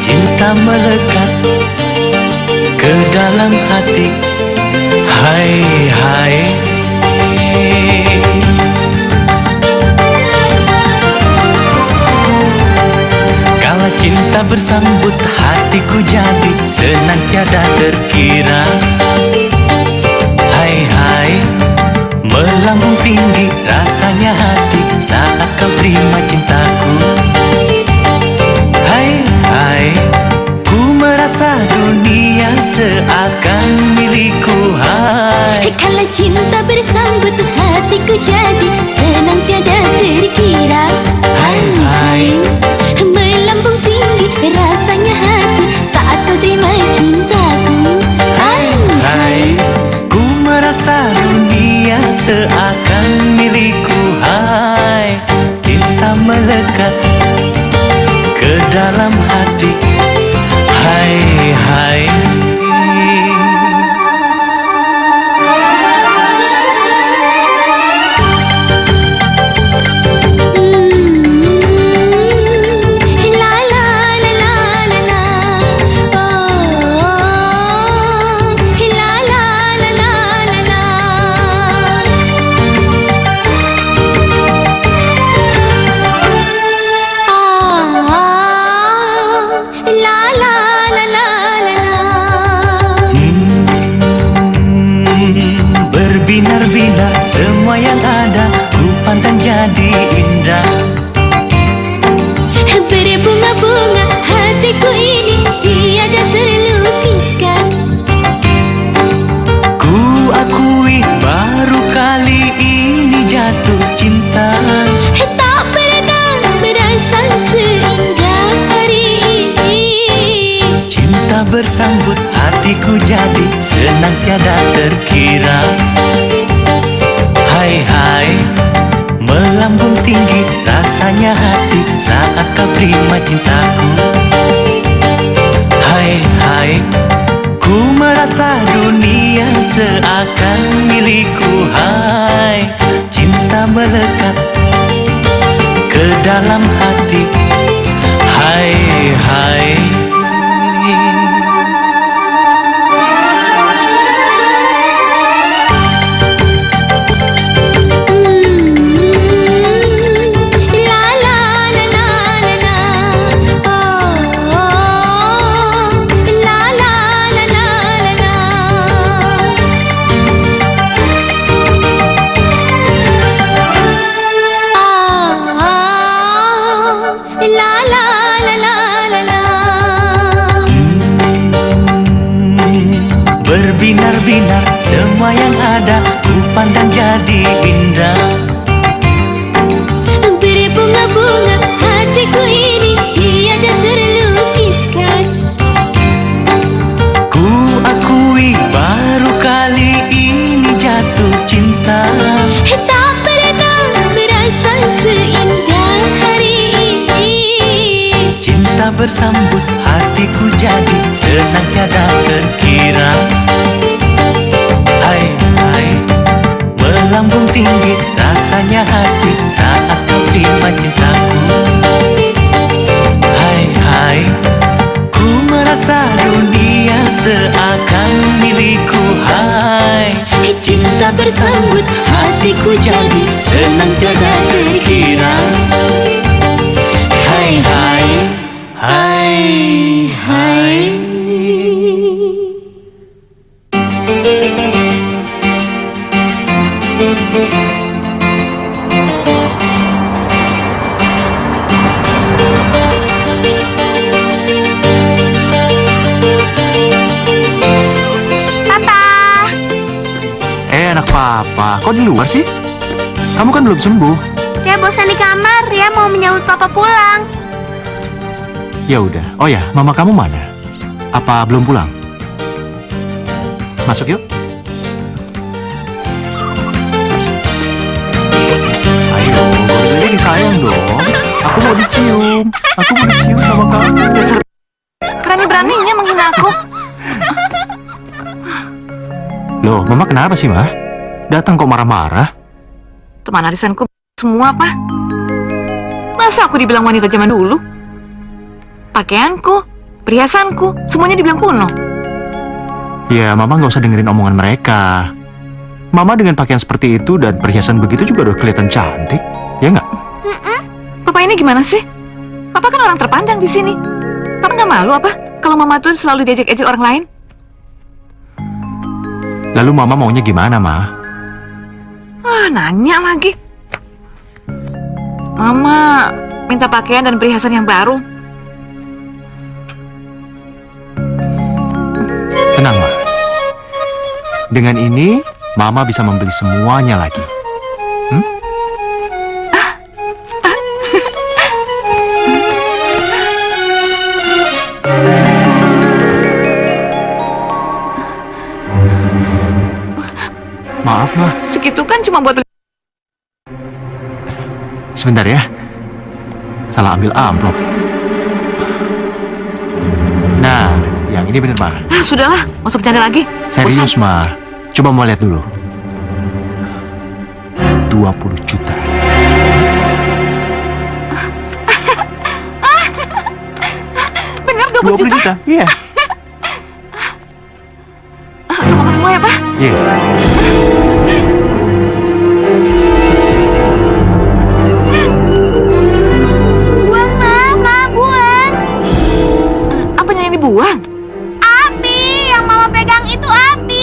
Cinta melekat ke dalam hati. Hai hai, kala cinta bersambut hatiku jadi senang tiada terkira. Hai hai, melambung tinggi rasanya hati saat kau terima cintaku. Hai hai, ku merasa dunia seakan milikku. Hai, kala cinta bersambut hatiku jadi senang tiada terkira. hai hai, Melambung tinggi rasanya hati saat kau terima cintaku. hai hai, ku merasa dunia seakan milikku. Hai, cinta melekat ke dalam hati. Hai hai, La la la la la la, oh, la la la la la la. La la la la la la. Berbinar-binar semua yang ada ku pandang jadi indah. Berbunga-bunga hatiku ini tiada terlukiskan. Ku akui baru kali ini jatuh cinta. Tak pernah merasa seindah hari ini. Cinta bersambut hatiku jadi senang tiada terkira. Hai hai, melambung tinggi rasanya hati saat kau terima cintaku. Hai hai, ku merasa dunia seakan milikku. Hai, cinta melekat ke dalam hati. Hai hai, La la la la la la, oh, la la la la la la. La la la la la la. berbinar-binar semua yang ada ku pandang jadi indah. Berbunga-bunga hatiku ini tiada terlukiskan. Ku akui baru kali ini jatuh cinta. Tak pernah merasa seindah hari ini. Cinta bersambut hatiku jadi senang tiada terkira. Hai hai, melambung tinggi rasanya hati saat kau terima cintaku. Hai hai, ku merasa dunia seakan milikku. Hai, Cinta bersambut hatiku jadi senang tiada terkira. hai hai, hai hai. Anak papa, kok di luar sih? Kamu kan belum sembuh. Ria bosan di kamar, Ria mau menyambut papa pulang. Ya udah. Oh ya, mama kamu mana? Apa belum pulang? Masuk yuk. Ayo, boleh sayang dong. Aku mau dicium. Aku mau dicium sama kamu. Berani-beraninya menghina aku. Loh, mama kenapa sih, Ma? Datang kok marah-marah? Teman arisanku semua, Pak. Masa aku dibilang wanita zaman dulu? Pakaianku, perhiasanku, semuanya dibilang kuno. Ya, Mama nggak usah dengerin omongan mereka. Mama dengan pakaian seperti itu dan perhiasan begitu juga udah kelihatan cantik, ya nggak? Papa ini gimana sih? Papa kan orang terpandang di sini. Papa nggak malu apa kalau Mama tuh selalu diejek-ejek orang lain? Lalu Mama maunya gimana, Ma? Nanya lagi. Mama minta pakaian dan perhiasan yang baru. Tenang, Ma. Dengan ini, Mama bisa membeli semuanya lagi. Maaf, Ma. Segitu kan cuma buat beli. Sebentar ya. Salah ambil amplop. Nah, yang ini bener, Ma. Sudahlah, masuk bercanda lagi. Serius, Ma. Coba mau lihat dulu. 20 juta. Benar 20 juta? Iya. Untuk Mama semua ya, Pak? Iya. Buang, Mama, buang. Apanya yang dibuang? Api, yang Mama pegang itu api.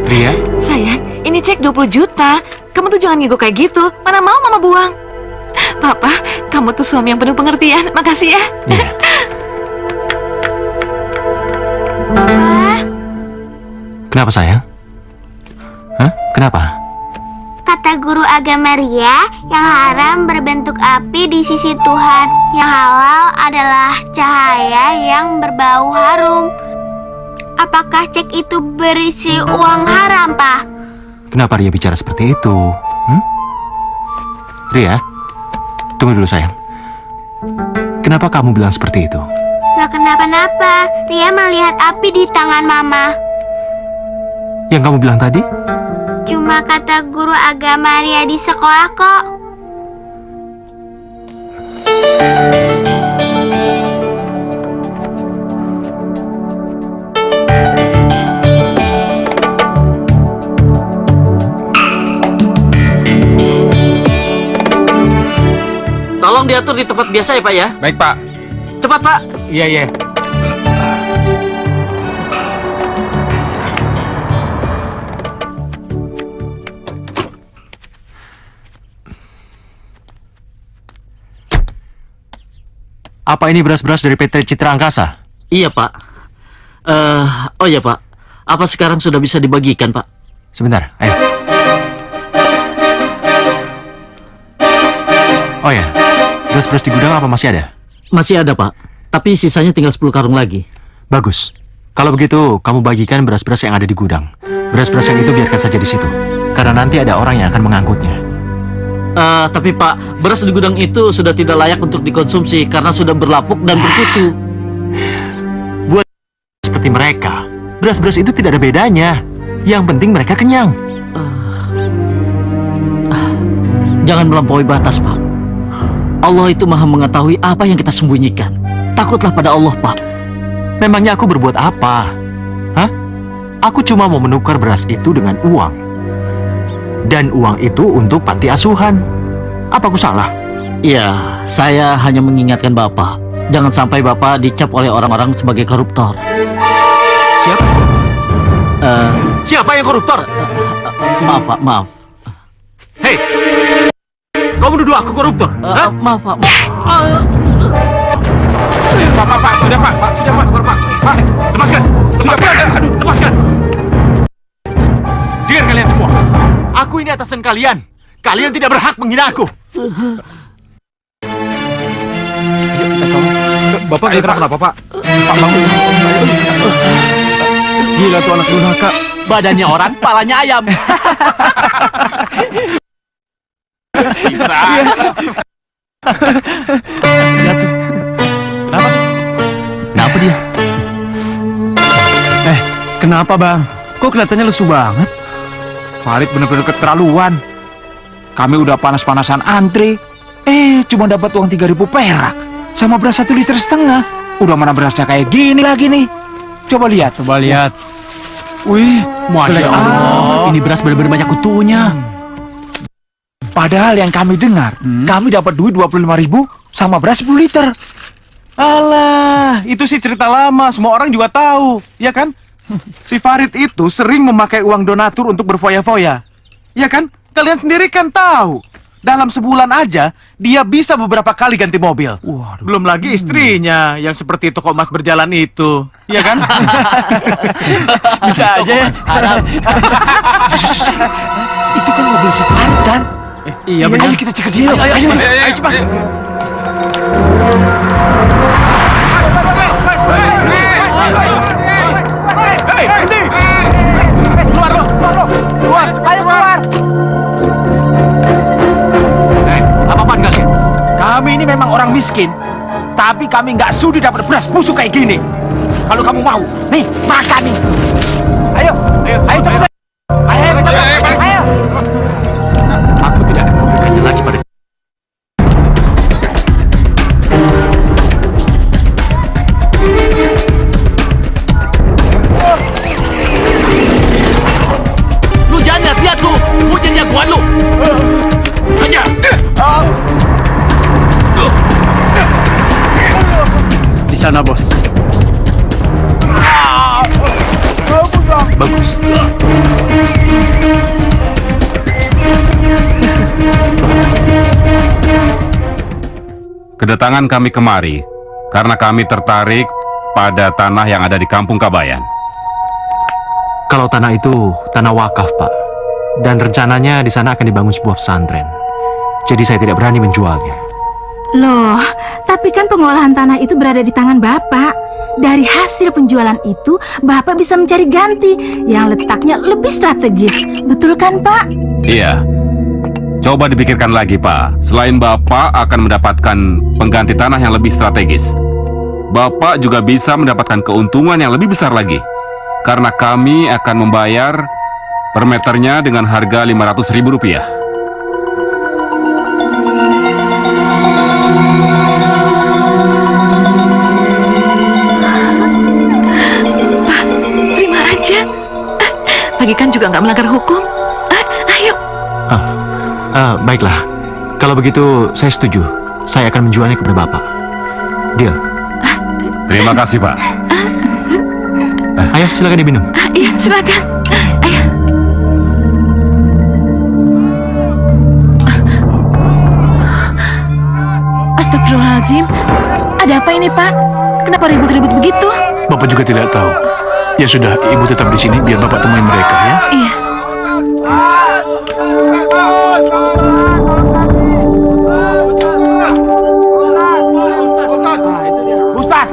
Ria, Sayang, ini cek 20 juta. Kamu tuh jangan ngigo kayak gitu. Mana mau Mama buang. Papa, kamu tuh suami yang penuh pengertian. Makasih ya. iya. Kenapa, sayang? Hah? Kenapa? Kata guru agama Ria, yang haram berbentuk api di sisi Tuhan. Yang halal adalah cahaya yang berbau harum. Apakah cek itu berisi uang haram, Pak? Kenapa Ria bicara seperti itu? Ria, tunggu dulu, sayang. Kenapa kamu bilang seperti itu? Gak kenapa-napa. Ria melihat api di tangan Mama. Yang kamu bilang tadi? Cuma kata guru agama Ria di sekolah kok. Tolong diatur di tempat biasa ya, Pak ya. Baik, Pak. Cepat, Pak. Iya, iya. Apa ini beras-beras dari PT Citra Angkasa? Iya, Pak. Oh ya, Pak. Apa sekarang sudah bisa dibagikan, Pak? Sebentar, ayo. Oh ya, beras-beras di gudang apa masih ada? Masih ada, Pak. Tapi sisanya tinggal 10 karung lagi. Bagus. Kalau begitu, kamu bagikan beras-beras yang ada di gudang. Beras-beras yang itu biarkan saja di situ. Karena nanti ada orang yang akan mengangkutnya. Tapi Pak, beras di gudang itu sudah tidak layak untuk dikonsumsi karena sudah berlapuk dan berkutu. Buat seperti mereka, beras-beras itu tidak ada bedanya. Yang penting mereka kenyang. Jangan melampaui batas, Pak. Allah itu maha mengetahui apa yang kita sembunyikan. Takutlah pada Allah, Pak. Memangnya aku berbuat apa? Hah? Aku cuma mau menukar beras itu dengan uang. Dan uang itu untuk panti asuhan. Apa aku salah? Ya, saya hanya mengingatkan Bapak. Jangan sampai Bapak dicap oleh orang-orang sebagai koruptor. Siapa? Eh, Siapa yang koruptor? Maaf, Pak, maaf. Hei! Kau menuduh aku koruptor? Hah? Maaf, Pak. Pak, sudah, Pak. Sudah, Pak. Pak, Lepaskan! Lepaskan! Aduh, lepaskan! Dengar kalian semua. Aku ini atasan kalian. Kalian tidak berhak menghina aku. Bapak nggak kenapa-napa, Pak. Pak, bangun. Gila tuh anak durhaka. Badannya orang, palanya ayam. Bisa. Kenapa? Kenapa dia? Kenapa, Bang? Kok kelihatannya lesu banget? Farid benar-benar keterlaluan. Kami udah panas-panasan antri, cuma dapat uang 3.000 perak sama beras 1,5 liter. Udah mana berasnya kayak gini lagi nih. Coba lihat. Wih, Masya Allah, ini beras benar-benar banyak kutunya. Padahal yang kami dengar, kami dapat duit 25.000 sama beras 10 liter. Alah, itu sih cerita lama, semua orang juga tahu, ya kan? Si Farid itu sering memakai uang donatur untuk berfoya-foya. Ya kan? Kalian sendiri kan tahu. Dalam sebulan aja, dia bisa beberapa kali ganti mobil. Waduh. Belum lagi istrinya yang seperti toko emas berjalan itu. Ya kan? Bisa aja ya. Itu kan mobil si Farid kan? Iya benar. Ayo kita cek dia. Ayo cepat. Hei, berhenti! Keluar lo! Keluar! Ayo keluar! Apa-apaan kalian? Kami ini memang orang miskin, tapi kami nggak sudi dapat beras busuk kayak gini. Kalau kamu mau, nih makan nih. Ayo cepat. Ayo. Aku tidak akan memberikannya lagi pada. Lu jangan lihat lu, lu jangan jagoan lu. Aja. Di sana bos. Bagus. Kedatangan kami kemari karena kami tertarik pada tanah yang ada di Kampung Kabayan. Kalau tanah itu tanah wakaf, Pak. Dan rencananya di sana akan dibangun sebuah pesantren. Jadi saya tidak berani menjualnya. Loh, tapi kan pengolahan tanah itu berada di tangan Bapak. Dari hasil penjualan itu, Bapak bisa mencari ganti yang letaknya lebih strategis. Betul kan, Pak? Iya. Coba dipikirkan lagi, Pak. Selain Bapak akan mendapatkan pengganti tanah yang lebih strategis, Bapak juga bisa mendapatkan keuntungan yang lebih besar lagi. Karena kami akan membayar per meternya dengan harga Rp500.000. Terima aja. Lagi kan juga nggak melanggar hukum. Ayo. Baiklah. Kalau begitu saya setuju. Saya akan menjualnya kepada Bapak. Deal. Terima kasih, Pak. Ayo, silakan diminum. Iya, silakan. Ayo. Astagfirullahaladzim. Ada apa ini, Pak? Kenapa ribut-ribut begitu? Bapak juga tidak tahu. Ya sudah, Ibu tetap di sini biar Bapak temui mereka ya. Iya. Ustaz,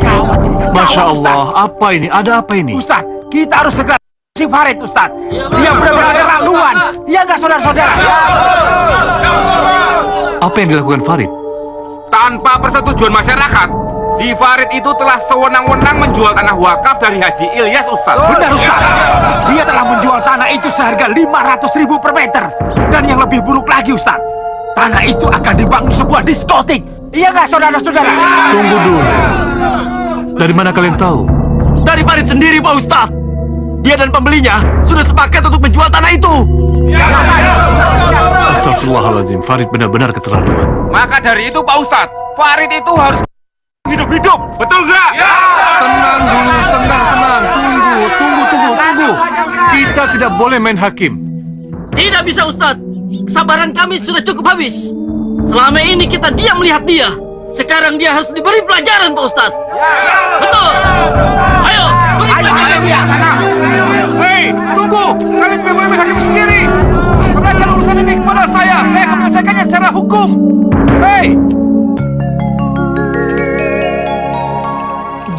gawat ini. Masya Allah, apa ini? Ada apa ini? Ustaz, kita harus segera si Farid, Ustaz. Dia benar-benar keterlaluan. Dia nggak saudara-saudara. Apa yang dilakukan Farid? Tanpa persetujuan masyarakat, si Farid itu telah sewenang-wenang menjual tanah wakaf dari Haji Ilyas, Ustaz. Benar, Ustaz. Dia telah menjual tanah itu seharga 500.000 per meter. Dan yang lebih buruk lagi, Ustaz, tanah itu akan dibangun sebuah diskotik. Iya nggak, saudara-saudara? Tunggu dulu. Dari mana kalian tahu? Dari Farid sendiri, Pak Ustadz. Dia dan pembelinya sudah sepakat untuk menjual tanah itu. Astagfirullahaladzim, Farid benar-benar keterlaluan. Maka dari itu, Pak Ustadz, Farid itu harus hidup-hidup. Betul nggak? Tenang dulu, tenang. Tunggu. Kita tidak boleh main hakim. Tidak bisa, Ustadz. Kesabaran kami sudah cukup habis. Selama ini kita diam melihat dia. Sekarang dia harus diberi pelajaran, Pak Ustadz. Betul. Ayo, beri pelajaran dia. Sana. Hei, tunggu. Kalian tidak boleh main hakim sendiri. Serahkan urusan ini kepada saya. Saya akan menyelesaikannya secara hukum. Hei.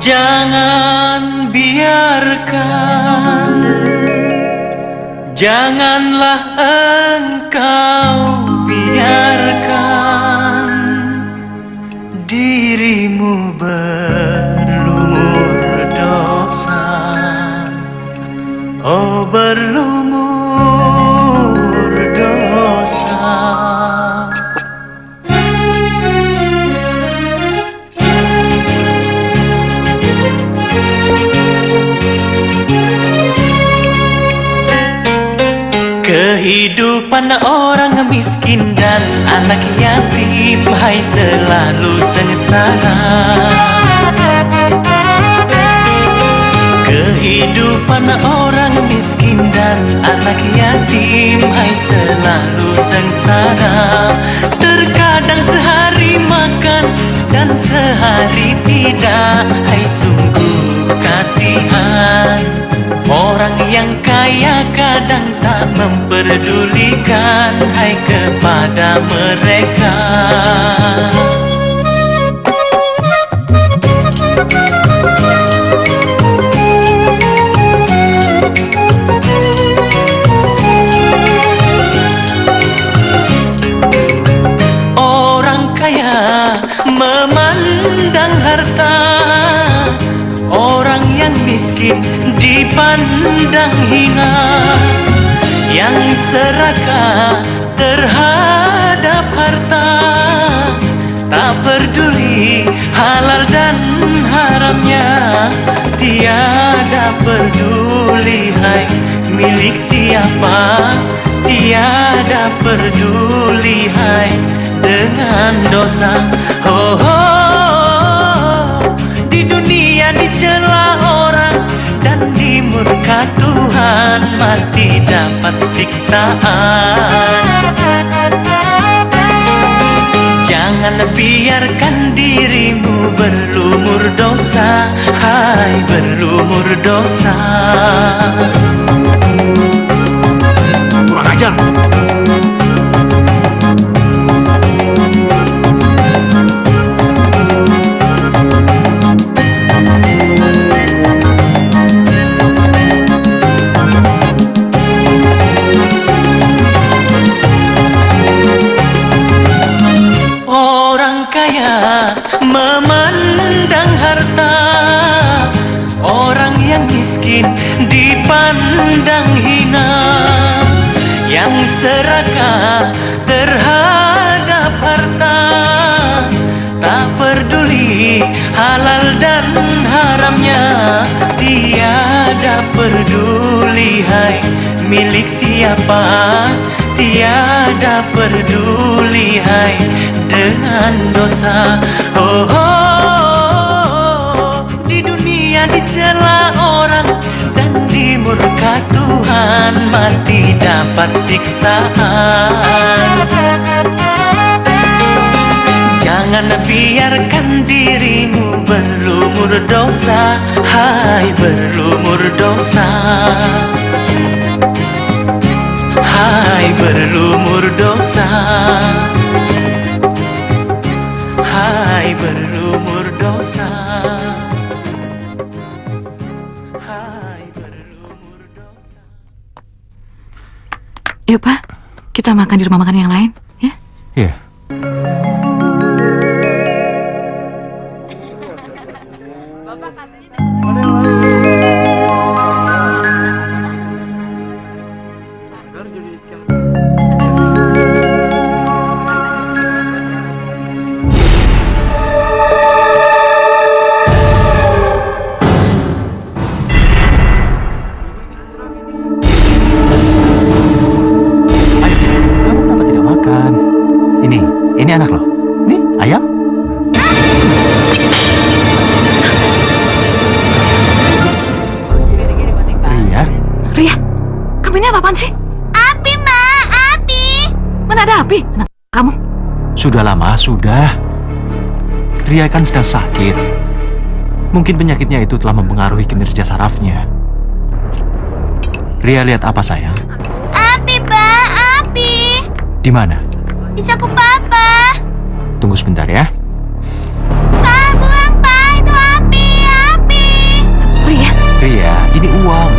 Jangan biarkan, janganlah engkau biarkan dirimu berlumur dosa. Oh berlumur Kehidupan orang miskin dan anak yatim, hai selalu sengsara. Kehidupan orang miskin dan anak yatim, hai selalu sengsara. Terkadang sehari makan dan sehari tidak, hai sungguh kasihan. Orang yang kaya kadang tak memperdulikan, hai kepada mereka. Orang kaya memandang harta, orang yang miskin dipandang hina. Yang serakah terhadap harta, tak peduli halal dan haramnya. Tiada peduli hai milik siapa, tiada peduli hai dengan dosa. Oh, di dunia dicela orang dan dimurka Tuhan, mati dapat siksaan. Jangan biarkan dirimu berlumur dosa, hai berlumur dosa. Kurang ajar. Orang kaya memandang harta, orang yang miskin dipandang hina. Yang serakah terhadap harta, tak peduli halal dan haramnya. Tiada peduli hai milik siapa, tiada peduli hai dengan dosa. Di dunia dicela orang dan dimurka Tuhan, mati dapat siksaan. Jangan biarkan dirimu berlumur dosa, hai berlumur dosa. Hai berlumur dosa, hai berlumur dosa, hai berlumur dosa. Yuk Pak, kita makan di rumah makan yang lain, ya? Iya. Ini anak loh. Nih, ayam. Ria. Ria, kamu ini apa-apaan sih? Api, Ma, api. Mana ada api? Anak kamu. Sudah lama, sudah. Ria kan sedang sakit. Mungkin penyakitnya itu telah mempengaruhi kinerja sarafnya. Ria lihat apa sayang? Api, Pak, api. Di mana? Di saku Papa. Tunggu sebentar ya. Pak, buang, Pak, itu api, api. Ria, ini uang.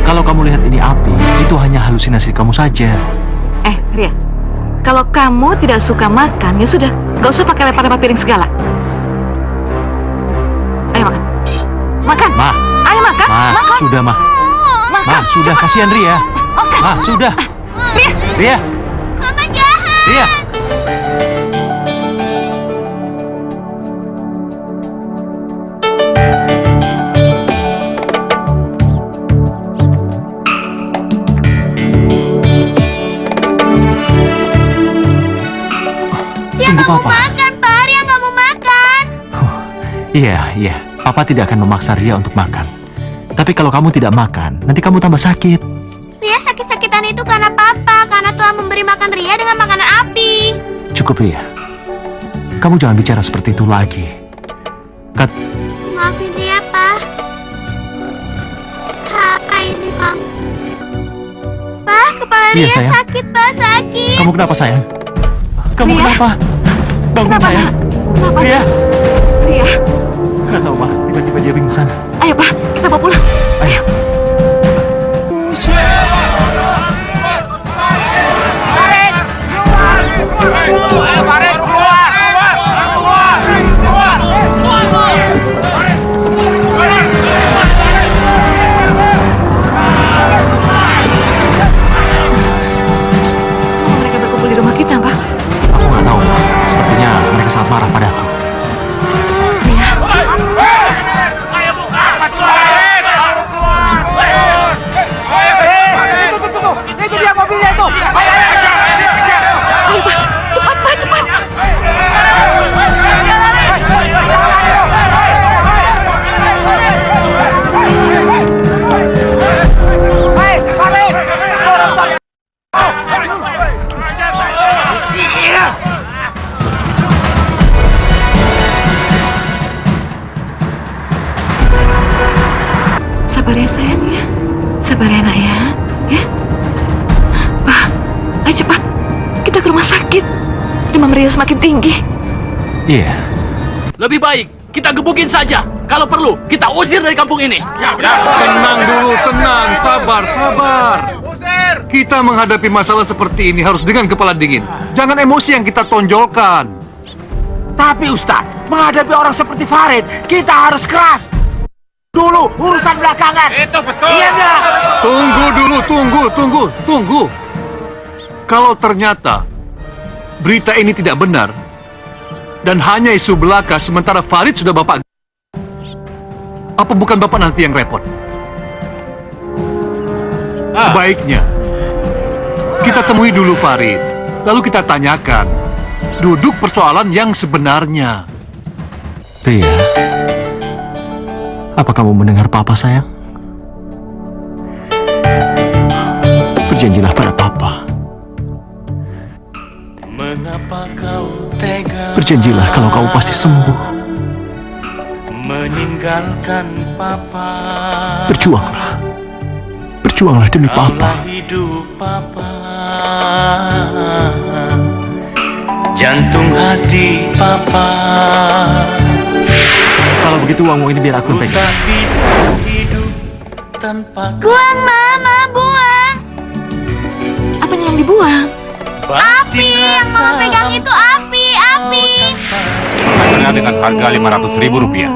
Kalau kamu lihat ini api, itu hanya halusinasi kamu saja. Ria, kalau kamu tidak suka makan, ya sudah, gak usah pakai lempar-lempar piring segala. Ayo makan. Makan. Ma. Ayo makan. Makan. Sudah, Ma. Ma, sudah, kasihan Ria. Ma, sudah. Ria. Mama jahat. Ria. jadi papa. Makan, Pak. Ria nggak mau makan. Iya. Papa tidak akan memaksa Ria untuk makan. Tapi kalau kamu tidak makan, nanti kamu tambah sakit. Ria sakit-sakitan itu karena Papa, karena telah memberi makan Ria dengan makanan api. Cukup, Ria. Kamu jangan bicara seperti itu lagi. Maafin Ria, Pak. Apa ini, Pak? Pak, kepala Iya, Ria sayang. sakit, Pak. Sakit. Kamu kenapa, sayang? Kamu Ria? kenapa? Bangun, Kenapa, sayang. Kenapa? Ria. Ria, Nggak tahu, Pak. Tiba-tiba dia pingsan. ayo Pak, kita bawa pulang. Ayo. Kenapa mereka berkumpul di rumah kita, Pak? Aku nggak tahu, Pak. Sepertinya mereka sangat marah padaku. Itu dia mobilnya itu. Ayo Pak, cepat Pak, cepat. Sabar ya sayang ya. Sabar ya nak ya. Ya. Pak, ayo cepat. Kita ke rumah sakit. Demam Ria semakin tinggi. Iya. Lebih baik kita gebukin saja. Kalau perlu, kita usir dari kampung ini. Tenang dulu, tenang, sabar. Kita menghadapi masalah seperti ini harus dengan kepala dingin. Jangan emosi yang kita tonjolkan. Tapi Ustadz, menghadapi orang seperti Farid, kita harus keras. Dulu urusan belakangan. Itu betul. Iya nggak? Tunggu dulu, tunggu. Kalau ternyata berita ini tidak benar dan hanya isu belaka sementara Farid sudah Bapak, apa bukan Bapak nanti yang repot? Sebaiknya kita temui dulu Farid, lalu kita tanyakan duduk persoalan yang sebenarnya. Ria, apa kamu mendengar Papa, sayang? Berjanjilah pada Papa. Mengapa kau tega Berjanjilah kalau kamu pasti sembuh. meninggalkan Papa? Berjuanglah demi Papa. Kaulah hidup Papa, jantung hati Papa. Kalau begitu uang ini biar aku Ku pegang. tak bisa hidup tanpa Buang, Mama, buang. Apa yang dibuang? Api yang Mama pegang itu api. Hanya dengan harga Rp500.000.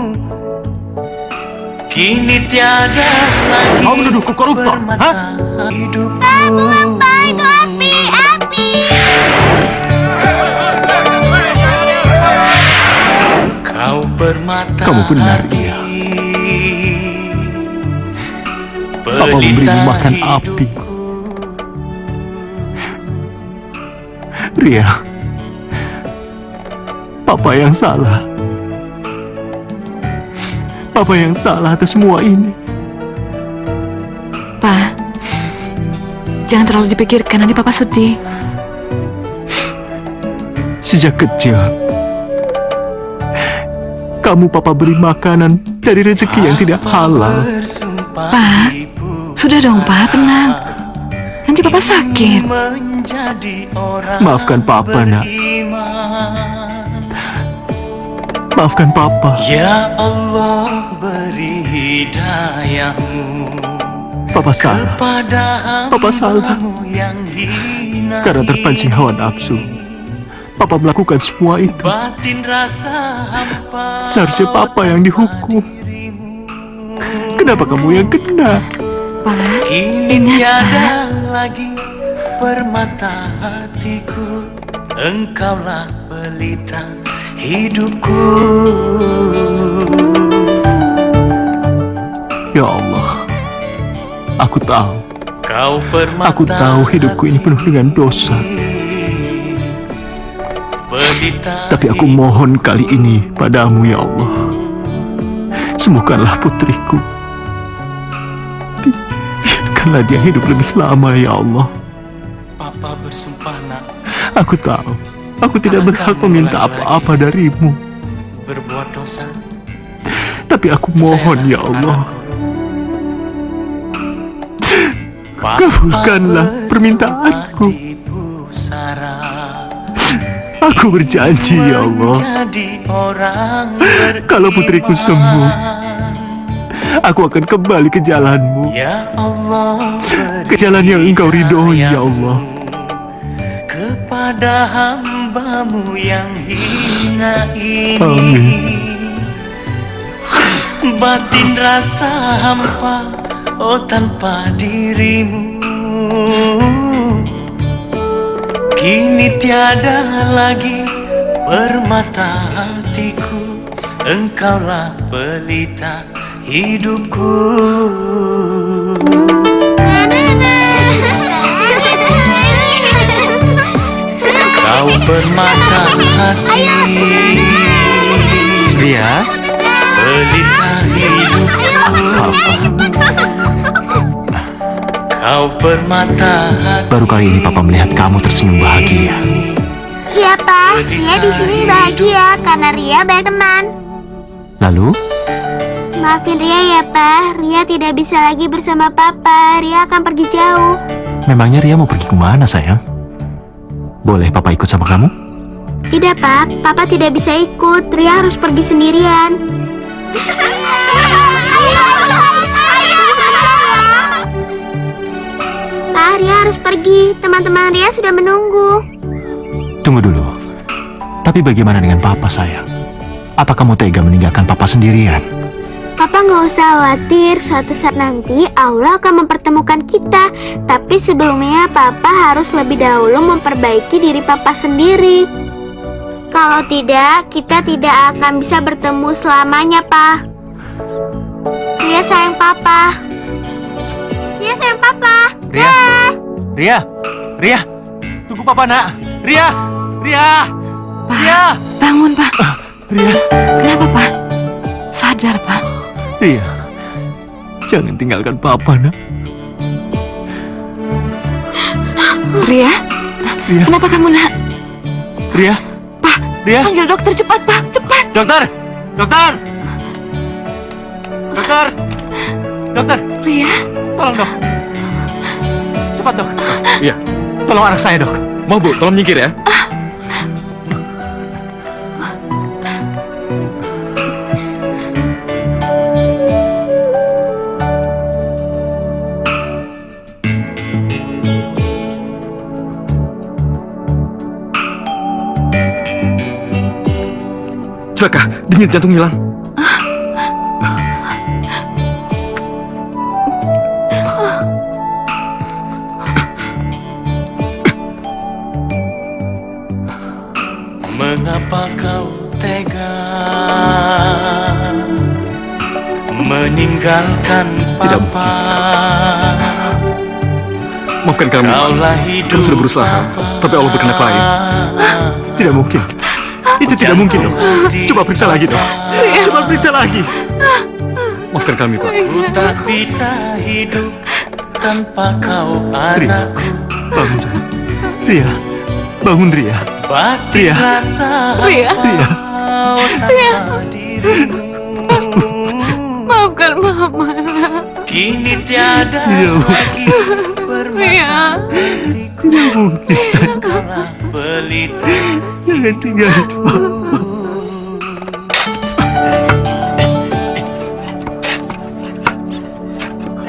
Kini tiada lagi Kau menuduhku koruptor, hah? hidup. Buang, Pak, itu api. Kau bermata Kamu benar, Ria. Papa memberimu makan api. Ria, Papa yang salah. Papa yang salah atas semua ini. Pak, jangan terlalu dipikirkan, nanti Papa sedih. Sejak kecil, kamu Papa beri makanan dari rezeki yang tidak halal. Pak, sudah dong Pak, tenang. Nanti Papa sakit. Maafkan Papa, nak. Maafkan Papa. Ya Allah, beri hidayahmu Papa salah. pada Papa salah. hambamu yang hina Karena terpancing hawa nafsu, Papa melakukan semua itu. batin rasa hampa. Seharusnya Papa yang dihukum. Kenapa kamu yang kena? Pak, Kini ingat tiada Pak. lagi permata hatiku, engkaulah pelita hidupku. Ya Allah, aku tahu. Kau permata Aku tahu hidupku ini penuh dengan dosa. Tapi aku mohon kali ini padamu ya Allah, sembuhkanlah putriku. Biarkanlah dia hidup lebih lama ya Allah. Papa bersumpah nak, Aku tahu aku tidak berhak meminta apa-apa darimu, berbuat dosa. tapi aku mohon ya Allah, kabulkanlah permintaanku. Aku berjanji ya Allah, kalau putriku sembuh, aku akan kembali ke jalanmu, ke jalan yang engkau ridhoi ya Allah. Kepada hambamu yang hina ini, Amin. batin rasa hampa, oh tanpa dirimu. Kini tiada lagi permata hatiku, engkaulah pelita hidupku. Kau permata hati, Ria, pelita hidupku. Kau permata hati. baru kali ini Papa melihat kamu tersenyum bahagia. Iya, Pak. Ria di sini bahagia karena Ria banyak teman. Lalu, Maafin Ria ya, Pak. Ria tidak bisa lagi bersama Papa. Ria akan pergi jauh. memangnya Ria mau pergi kemana sayang? Boleh Papa ikut sama kamu? Tidak, Pak. Papa tidak bisa ikut. Ria harus pergi sendirian. Pak, Ria harus pergi. Teman-teman Ria sudah menunggu. Tunggu dulu. Tapi bagaimana dengan Papa sayang? Apa kamu tega meninggalkan Papa sendirian? Papa nggak usah khawatir. Suatu saat nanti Allah akan mempertemukan kita. Tapi sebelumnya Papa harus lebih dahulu memperbaiki diri Papa sendiri. Kalau tidak, kita tidak akan bisa bertemu selamanya, Pak. Ria sayang Papa. Ria sayang Papa. Ria, Ria, Ria, tunggu Papa nak. Ria, Ria, Ria. Bangun, Pak. Ria, Kenapa, Pak? Sadar, Pak. Ria, jangan tinggalkan Papa nak. Ria? Ria. Kenapa kamu, nak? Ria, Pak, Ria. panggil dokter cepat, Pak. Cepat. Dokter, dokter, dokter, dokter, Ria? tolong dok. Cepat dok. Iya. Tolong anak saya dok. Mau Bu, tolong nyingkir ya. Celaka, denyut jantung hilang. Mengapa kau tega meninggalkan Papa? Maafkan kami. Kami sudah berusaha, tapi Allah berkehendak lain. Tidak mungkin. Itu tidak mungkin dok. Coba periksa lagi dok. Coba periksa lagi. Maafkan kami, Pak. Ku tak bisa hidup tanpa kau anakku. Bangun sayang. Ria, bangun Ria. Batin Ria. rasa Ria. Ria. tanpa dirimu. Maafkan Mama, nak. Kini tiada Ria. lagi permata Ria. hatiku. Tidak mungkin sayang. Engkaulah pelita. Jangan tinggalin Papa.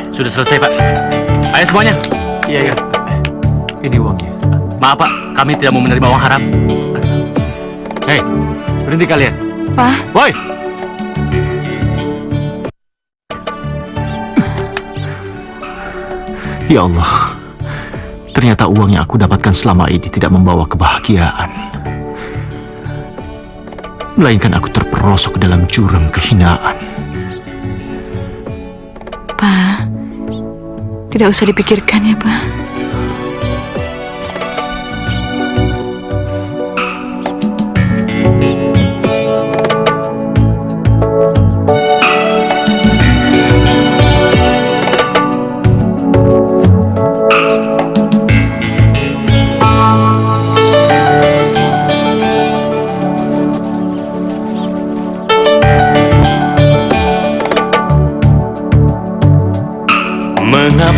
Sudah selesai, Pak. Ayo semuanya. Iya, iya. Ini uangnya. Maaf, Pak. Kami tidak mau menerima uang haram. Hei, berhenti kalian. Pak, Woi, Ya Allah, ternyata uang yang aku dapatkan selama ini tidak membawa kebahagiaan. Melainkan aku terperosok ke dalam jurang kehinaan. Pak. Tidak usah dipikirkan ya, Pak.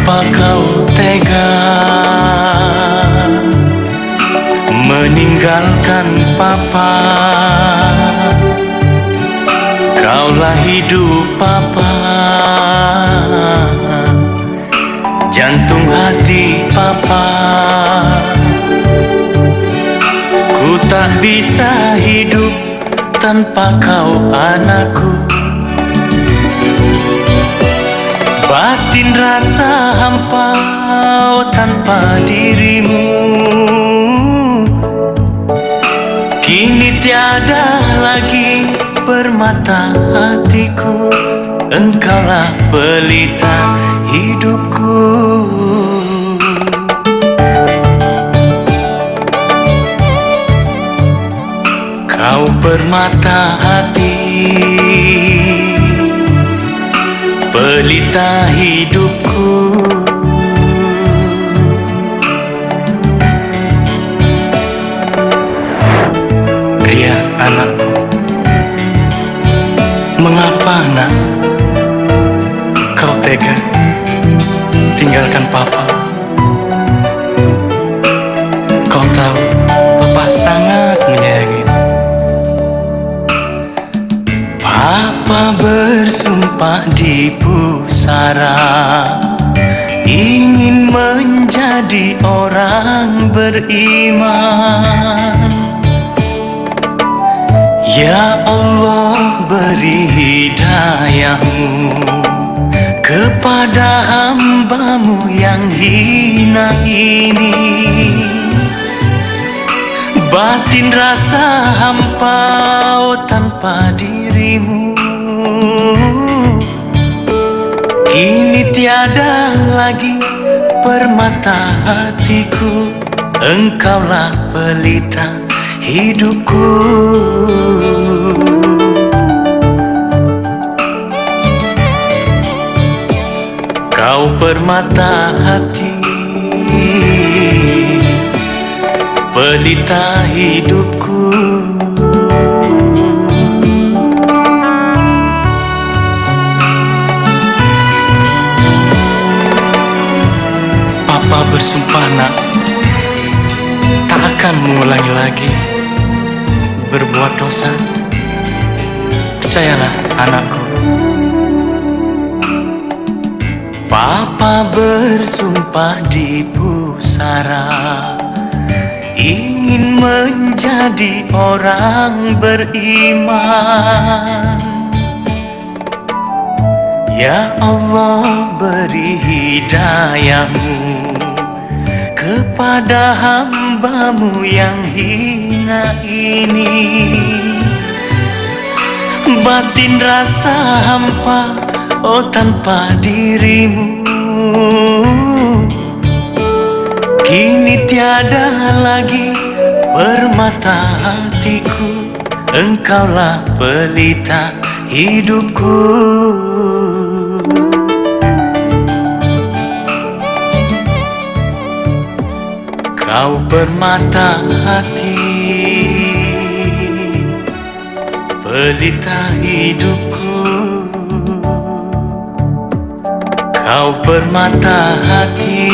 Mengapa kau tega meninggalkan papa? Kaulah hidup papa, jantung hati papa. Ku tak bisa hidup tanpa kau anakku. Batin rasa hampa tanpa dirimu. Kini tiada lagi permata hatiku. Engkaulah pelita hidupku. Kau permata hati, pelita hidupku. Ria, anakku, mengapa nak kau tega tinggalkan papa? Kau tahu papa sangat menyayangimu. Papa bersumpah di pusara, ingin menjadi orang beriman. Ya Allah, beri hidayahmu kepada hamba-Mu yang hina ini. Batin rasa hampa tanpa dirimu. Kini tiada lagi permata hatiku. Engkaulah pelita hidupku. Kau permata hati, pelita hidupku. Papa bersumpah nak, tak akan mengulangi lagi berbuat dosa. Percayalah anakku. Papa bersumpah di pusara, ingin menjadi orang beriman. Ya Allah, beri hidayahmu kepada hamba-Mu yang hina ini. Batin rasa hampa tanpa dirimu. Kini tiada lagi permata hatiku. Engkaulah pelita hidupku. Kau permata hati, pelita hidupku. Kau permata hati,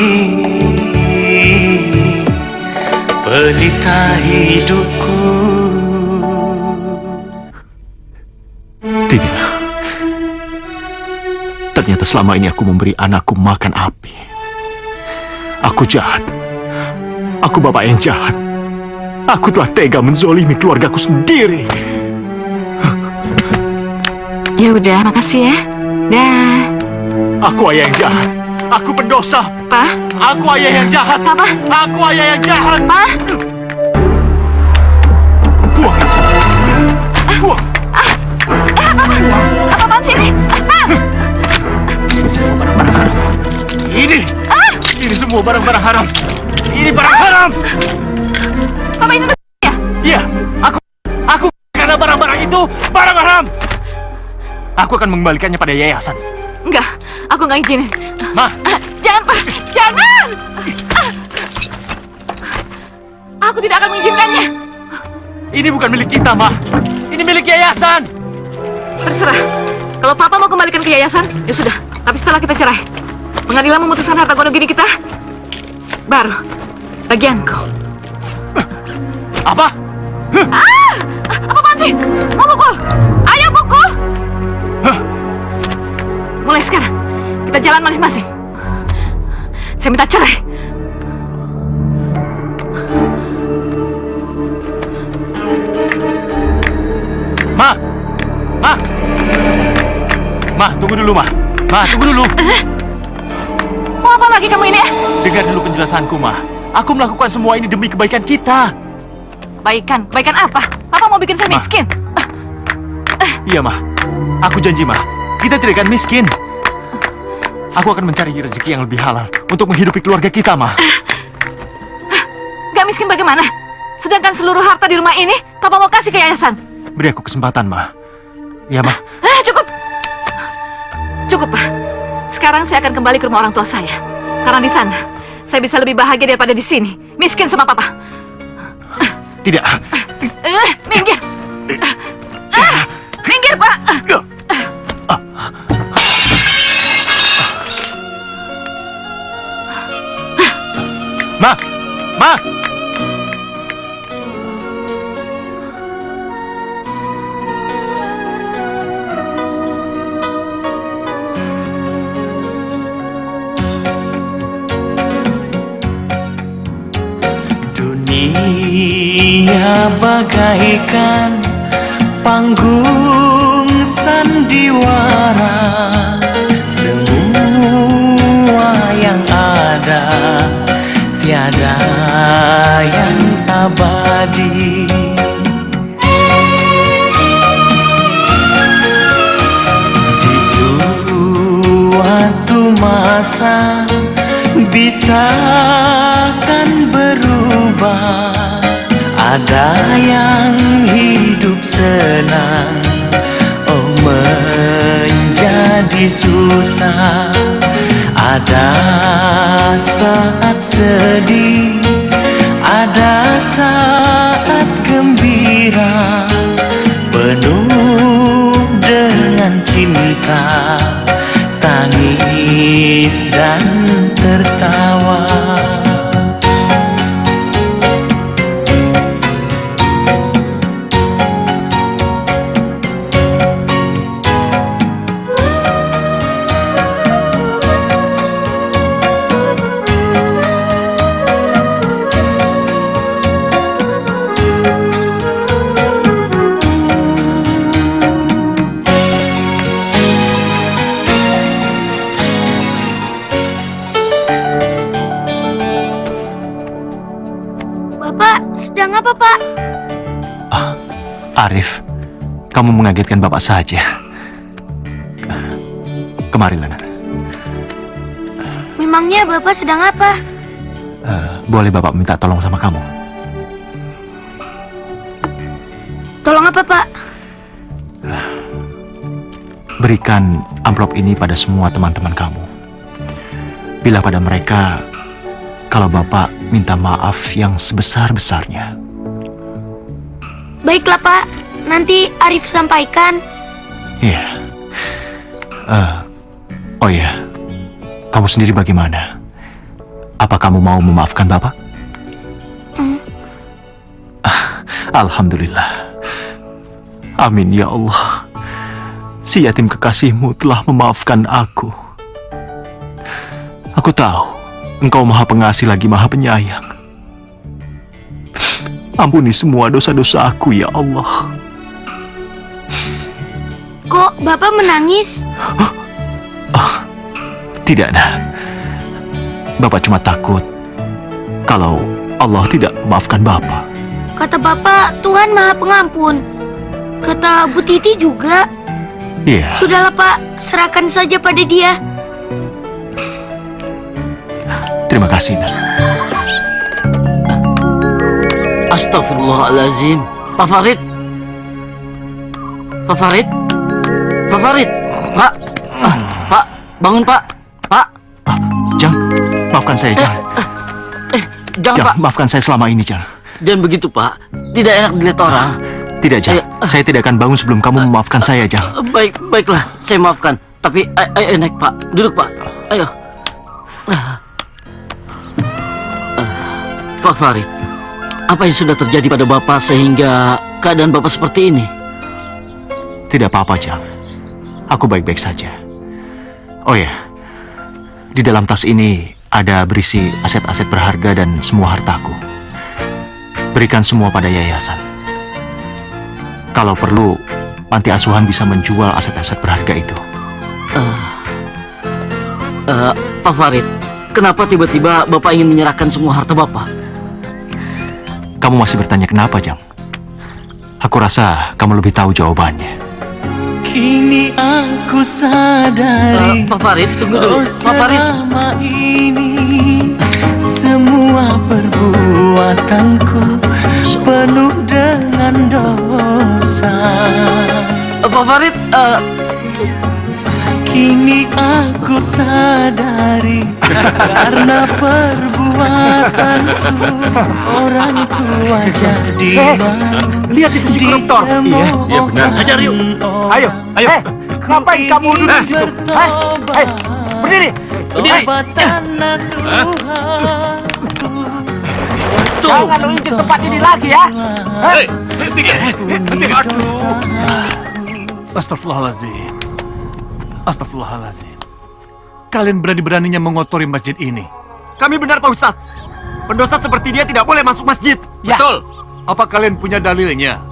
pelita hidupku. Tidak. Ternyata selama ini aku memberi anakku makan api. Aku jahat. Aku bapak yang jahat. Aku telah tega menzolimi keluargaku sendiri. Ya udah, makasih ya. Dah. Aku ayah yang jahat. Aku pendosa. Pa? Aku ayah yang jahat. Papa? Aku ayah yang jahat. Pa? Buang ini semua. Buang. Papa? Apa-apaan sih ini? Ini semua barang-barang haram. Ini semua barang-barang haram. Ini barang haram. Papa ini udah ya? Iya. Aku karena barang-barang itu barang haram. Aku akan mengembalikannya pada yayasan. Enggak, aku nggak izinin. Ma! Jangan, Pak! Jangan! Aku tidak akan mengizinkannya. Ini bukan milik kita, Ma. Ini milik yayasan. Terserah. Kalau Papa mau kembalikan ke yayasan, ya sudah. Tapi setelah kita cerai. Pengadilan memutuskan harta gono gini kita. Baru bagianku. Apa? Apaan sih? Mau pukul? Ayo pukul! Mulai sekarang, kita jalan masing-masing. Saya minta cerai. Ma, tunggu dulu, Ma. Ma, tunggu dulu. Mau apa lagi kamu ini? Dengar dulu penjelasanku, Ma. Aku melakukan semua ini demi kebaikan kita. Kebaikan? Kebaikan apa? Papa mau bikin saya miskin? Iya, Ma. Aku janji, Ma. Kita tidak akan miskin. Aku akan mencari rezeki yang lebih halal untuk menghidupi keluarga kita, Ma. Gak miskin bagaimana? Sedangkan seluruh harta di rumah ini, Papa mau kasih ke yayasan. Beri aku kesempatan, Ma. Iya, Ma. Cukup. Cukup, Pak. Sekarang saya akan kembali ke rumah orang tua saya. Karena di sana, saya bisa lebih bahagia daripada di sini. Miskin sama Papa. Tidak. Minggir. Minggir, Pak. Ma! Dunia bagaikan panggung sandiwara, semua yang ada tiada yang abadi. Di suatu masa bisa kan berubah. Ada yang hidup senang, oh menjadi susah. Ada saat sedih, ada saat gembira, penuh dengan cinta, tangis dan tertawa. Arif, kamu mengagetkan Bapak saja. Kemarilah, Nak. Memangnya Bapak sedang apa? Boleh Bapak minta tolong sama kamu? Tolong apa, Pak? Berikan amplop ini pada semua teman-teman kamu. Bilang pada mereka kalau Bapak minta maaf yang sebesar-besarnya. Baiklah, Pak. Nanti Arif sampaikan. Iya. Oh ya, kamu sendiri bagaimana? Apa kamu mau memaafkan Bapak? Alhamdulillah. Amin ya Allah. Si yatim kekasihmu telah memaafkan aku. Aku tahu Engkau Maha Pengasih lagi Maha Penyayang. Ampuni semua dosa-dosa aku ya Allah. Kok Bapak menangis? Tidak, Nak. Bapak cuma takut kalau Allah tidak memaafkan Bapak. Kata Bapak, Tuhan Maha Pengampun. Kata Bu Titi juga. Iya. Sudahlah, Pak. Serahkan saja pada dia. Terima kasih, Nak. Astagfirullahaladzim. Pak Farid. Pak Farid. Pak Farid. Pak. Pak, bangun Pak. Pak. Jang, maafkan saya, Jang. Jangan, Pak. Maafkan saya selama ini, Jang. Jangan begitu, Pak. Tidak enak dilihat orang. Tidak, Jang. Saya tidak akan bangun sebelum kamu memaafkan saya, Jang. Baiklah. Saya maafkan. Tapi, ayo naik, Pak. Duduk, Pak. Ayo. Pak Farid, apa yang sudah terjadi pada Bapak sehingga keadaan Bapak seperti ini? Tidak apa-apa, Jang. Aku baik-baik saja. Oh ya, di dalam tas ini ada berisi aset-aset berharga dan semua hartaku. Berikan semua pada yayasan. Kalau perlu, panti asuhan bisa menjual aset-aset berharga itu. Pak Farid, kenapa tiba-tiba Bapak ingin menyerahkan semua harta Bapak? Kamu masih bertanya kenapa, Jang? Aku rasa kamu lebih tahu jawabannya. Kini aku sadari Pak Farid, tunggu dulu. Pak Farid. selama ini semua perbuatanku penuh dengan dosa. Pak Farid, Kini aku sadari karena perbuatanku orang tua jadi malu. Lihat itu si koruptor. iya benar. Hajar yuk. Ayo. Ngapain kamu duduk di situ? Ayo, berdiri. Jangan lu injek tempat ini lagi ya. Astagfirullahaladzim. Astagfirullahaladzim. Kalian berani-beraninya mengotori masjid ini. Kami benar, Pak Ustadz. Pendosa seperti dia tidak boleh masuk masjid. Betul. Apa kalian punya dalilnya?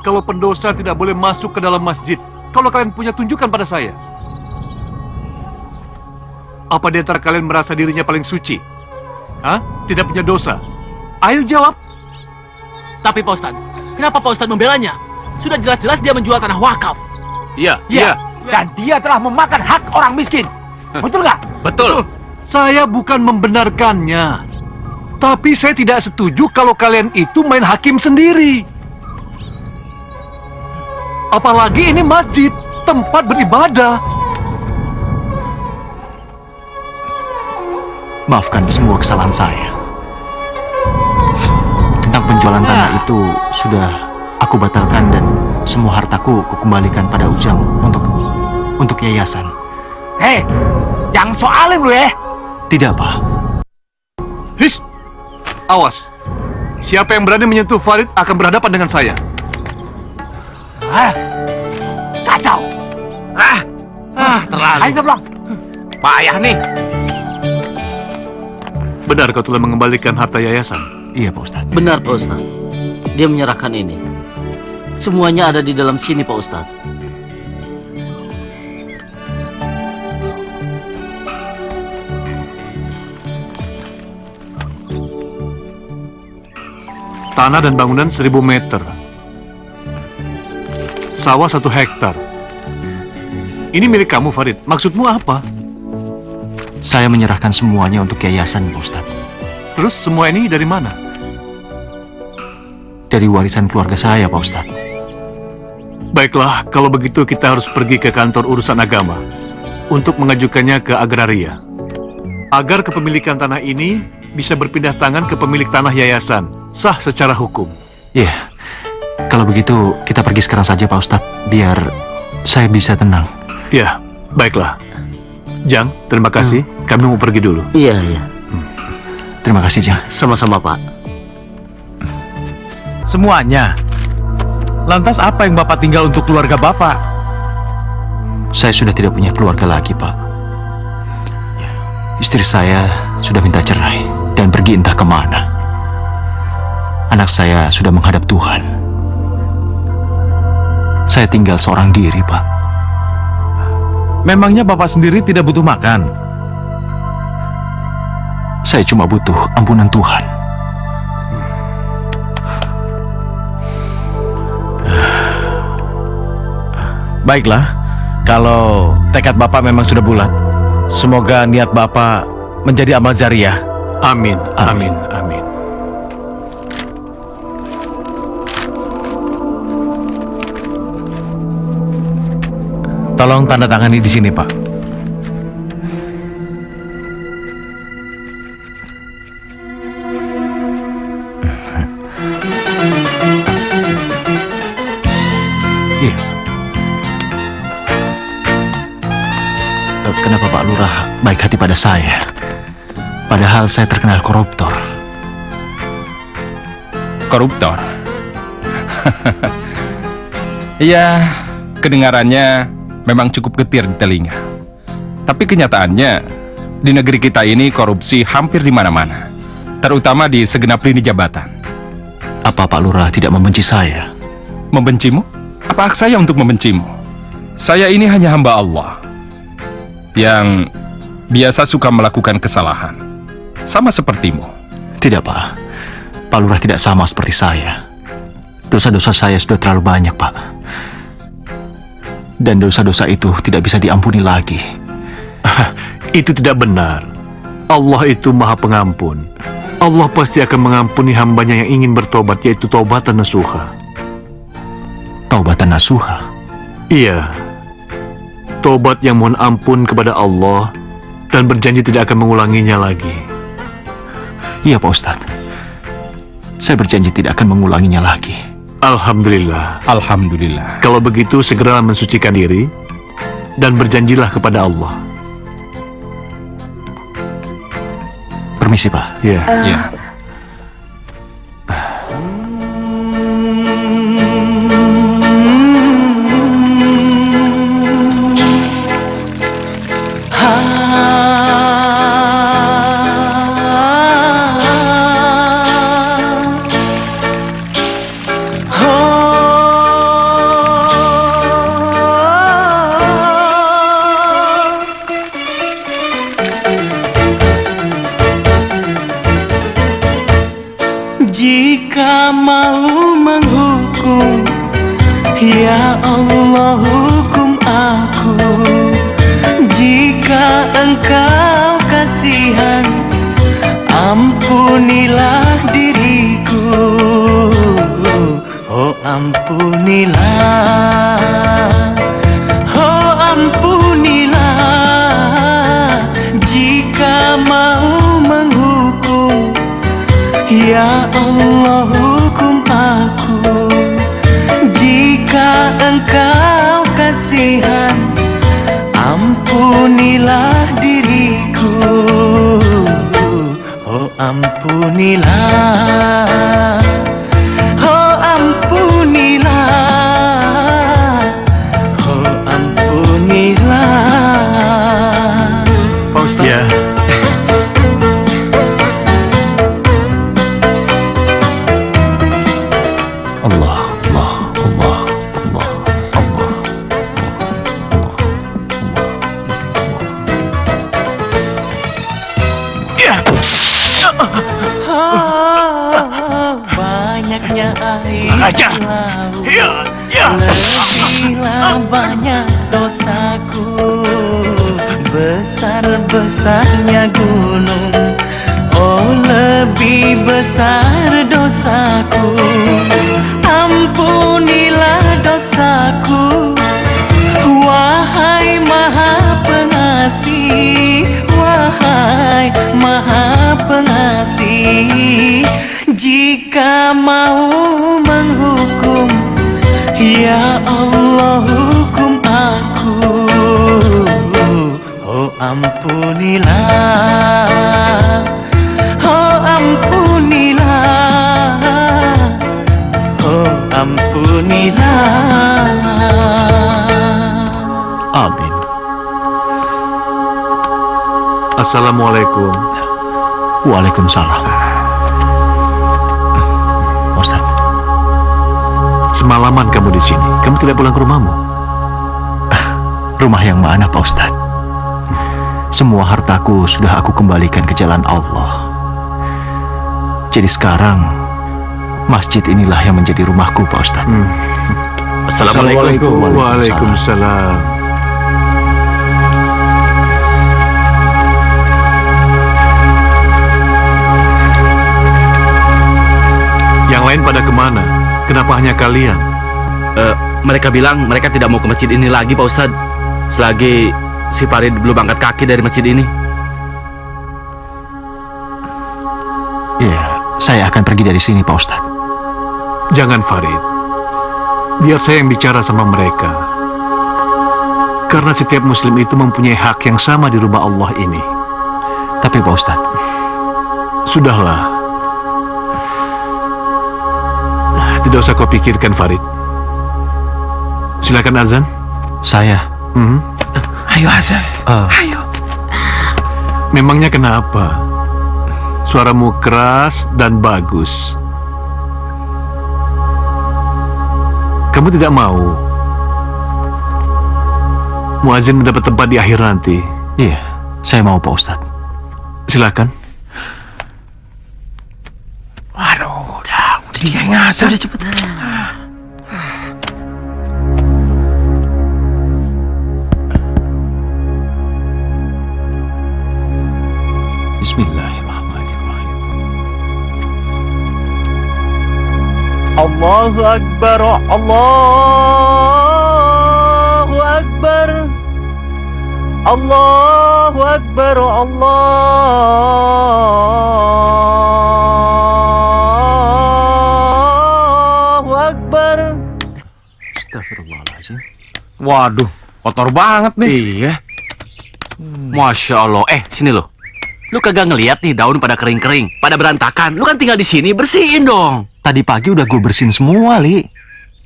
Kalau pendosa tidak boleh masuk ke dalam masjid. Kalau kalian punya, tunjukkan pada saya. Apa di antara kalian merasa dirinya paling suci? Hah? Tidak punya dosa? Ayo jawab. Tapi Pak Ustadz, kenapa Pak Ustadz membelanya? Sudah jelas-jelas dia menjual tanah wakaf. Iya. Dan dia telah memakan hak orang miskin. Betul nggak? Betul. Saya bukan membenarkannya. Tapi saya tidak setuju kalau kalian itu main hakim sendiri. Apalagi ini masjid, tempat beribadah. Maafkan semua kesalahan saya. Tentang penjualan tanah itu sudah aku batalkan dan semua hartaku kukembalikan pada Ujang untuk yayasan. Hei, jangan soalin lu ya. Tidak, Pak. His, awas. Siapa yang berani menyentuh Farid akan berhadapan dengan saya. Kacau. Terlalu. Ayo Blong. Payah nih. Benar kau telah mengembalikan harta yayasan? Iya, Pak Ustadz. Benar Pak Ustadz. Dia menyerahkan ini. Semuanya ada di dalam sini Pak Ustadz. Tanah dan bangunan 1000 meter. Sawah 1 hektar. Ini milik kamu, Farid. Maksudmu apa? Saya menyerahkan semuanya untuk yayasan, Pak Ustadz. Terus semua ini dari mana? Dari warisan keluarga saya, Pak Ustadz. Baiklah, kalau begitu kita harus pergi ke kantor urusan agama untuk mengajukannya ke agraria. Agar kepemilikan tanah ini bisa berpindah tangan ke pemilik tanah yayasan, sah secara hukum. Iya. Kalau begitu, kita pergi sekarang saja, Pak Ustadz, biar saya bisa tenang. Ya, baiklah. Jang, terima kasih. Kami mau pergi dulu. Iya. Terima kasih, Jang. Sama-sama, Pak. Semuanya. Lantas apa yang Bapak tinggal untuk keluarga Bapak? Saya sudah tidak punya keluarga lagi, Pak. Istri saya sudah minta cerai dan pergi entah kemana. Anak saya sudah menghadap Tuhan. Saya tinggal seorang diri, Pak. Memangnya Bapak sendiri tidak butuh makan? Saya cuma butuh ampunan Tuhan. Baiklah, kalau tekad Bapak memang sudah bulat, semoga niat Bapak menjadi amal jariah. Amin, amin, amin. Tolong tanda tangani di sini, Pak. Iya. Kenapa Pak Lurah baik hati pada saya? Padahal saya terkenal koruptor. Koruptor? Ya, kedengarannya memang cukup getir di telinga. Tapi kenyataannya, di negeri kita ini korupsi hampir di mana-mana, terutama di segenap lini jabatan. Apa Pak Lurah tidak membenci saya? Membencimu? Apa hak saya untuk membencimu? Saya ini hanya hamba Allah yang biasa suka melakukan kesalahan, sama sepertimu. Tidak, Pak. Pak Lurah tidak sama seperti saya. Dosa-dosa saya sudah terlalu banyak, Pak. Dan dosa-dosa itu tidak bisa diampuni lagi. Itu tidak benar. Allah itu Maha Pengampun. Allah pasti akan mengampuni hambanya yang ingin bertobat, yaitu taubatan nasuha. Taubatan nasuha? Iya. Tobat yang mohon ampun kepada Allah dan berjanji tidak akan mengulanginya lagi. Iya, Pak Ustadz. Saya berjanji tidak akan mengulanginya lagi. Alhamdulillah. Alhamdulillah. Kalau begitu segeralah mensucikan diri dan berjanjilah kepada Allah. Permisi, Pak. Iya. Ya. Jika mau menghukum, ya Allah hukum aku. Jika engkau kasihan, ampunilah diriku. Oh ampunilah, oh ampunilah. Jika mau menghukum, ya Allah hukum aku. Jika engkau kasihan, ampunilah diriku. Oh ampunilah, oh ampunilah, oh ampunilah. Pak Ustadz. Ya. Banyaknya air laut, lebihlah banyak dosaku. Besar-besarnya gunung, oh lebih besar dosaku. Ampunilah dosaku, wahai Maha Pengasih, wahai Maha Pengasih. Jika mau menghukum, ya Allah hukum aku. Oh ampunilah, oh ampunilah, oh ampunilah. Amin. Assalamualaikum. Waalaikumsalam. Ustaz, semalaman kamu di sini. Kamu tidak pulang ke rumahmu? Rumah yang mana, Pak Ustaz? Semua hartaku sudah aku kembalikan ke jalan Allah. Jadi sekarang masjid inilah yang menjadi rumahku, Pak Ustaz. Assalamualaikum. Waalaikumsalam. Yang lain pada kemana? Kenapa hanya kalian? Mereka bilang mereka tidak mau ke masjid ini lagi, Pak Ustadz. Selagi si Farid belum angkat kaki dari masjid ini. Iya, saya akan pergi dari sini, Pak Ustadz. Jangan, Farid. Biar saya yang bicara sama mereka. Karena setiap muslim itu mempunyai hak yang sama di rumah Allah ini. Tapi Pak Ustadz, Sudahlah. Tidak usah kau pikirkan, Farid. Silakan azan. Saya. Ayo azan. Ayo. Memangnya kenapa? Suaramu keras dan bagus. Kamu tidak mau muazin mendapat tempat di akhir nanti? Iya, saya mau Pak Ustadz. Silakan. Waduh, udah dia ngasar. Udah cepet. Bismillahirrahmanirrahim. Allahu Akbar, Allahu Akbar, Allahu Akbar, Allahu Akbar. Astagfirullahaladzim. Waduh, kotor banget nih. Iya. Masya Allah. Sini lo. Lu kagak ngeliat nih daun pada kering-kering, pada berantakan. Lu kan tinggal di sini, bersihin dong. Tadi pagi udah gue bersihin semua, Li.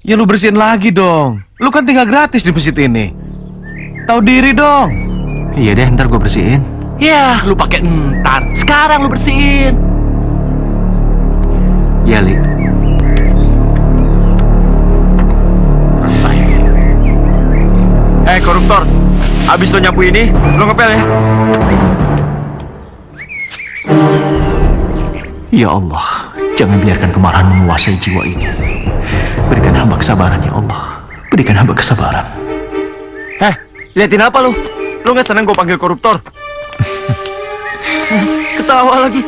Ya lu bersihin lagi dong. Lu kan tinggal gratis di masjid ini. Tahu diri dong. Iya deh, ntar gue bersihin. Ya, lu pakai ntar. Sekarang lu bersihin. Iya, Li. Rasain. Koruptor. Abis lo nyapu ini, lo ngepel ya. Ya Allah, jangan biarkan kemarahan menguasai jiwa ini. Berikan hamba kesabaran, ya Allah. Berikan hamba kesabaran. Liatin apa lu? Lu nggak seneng gue panggil koruptor? Ketawa lagi.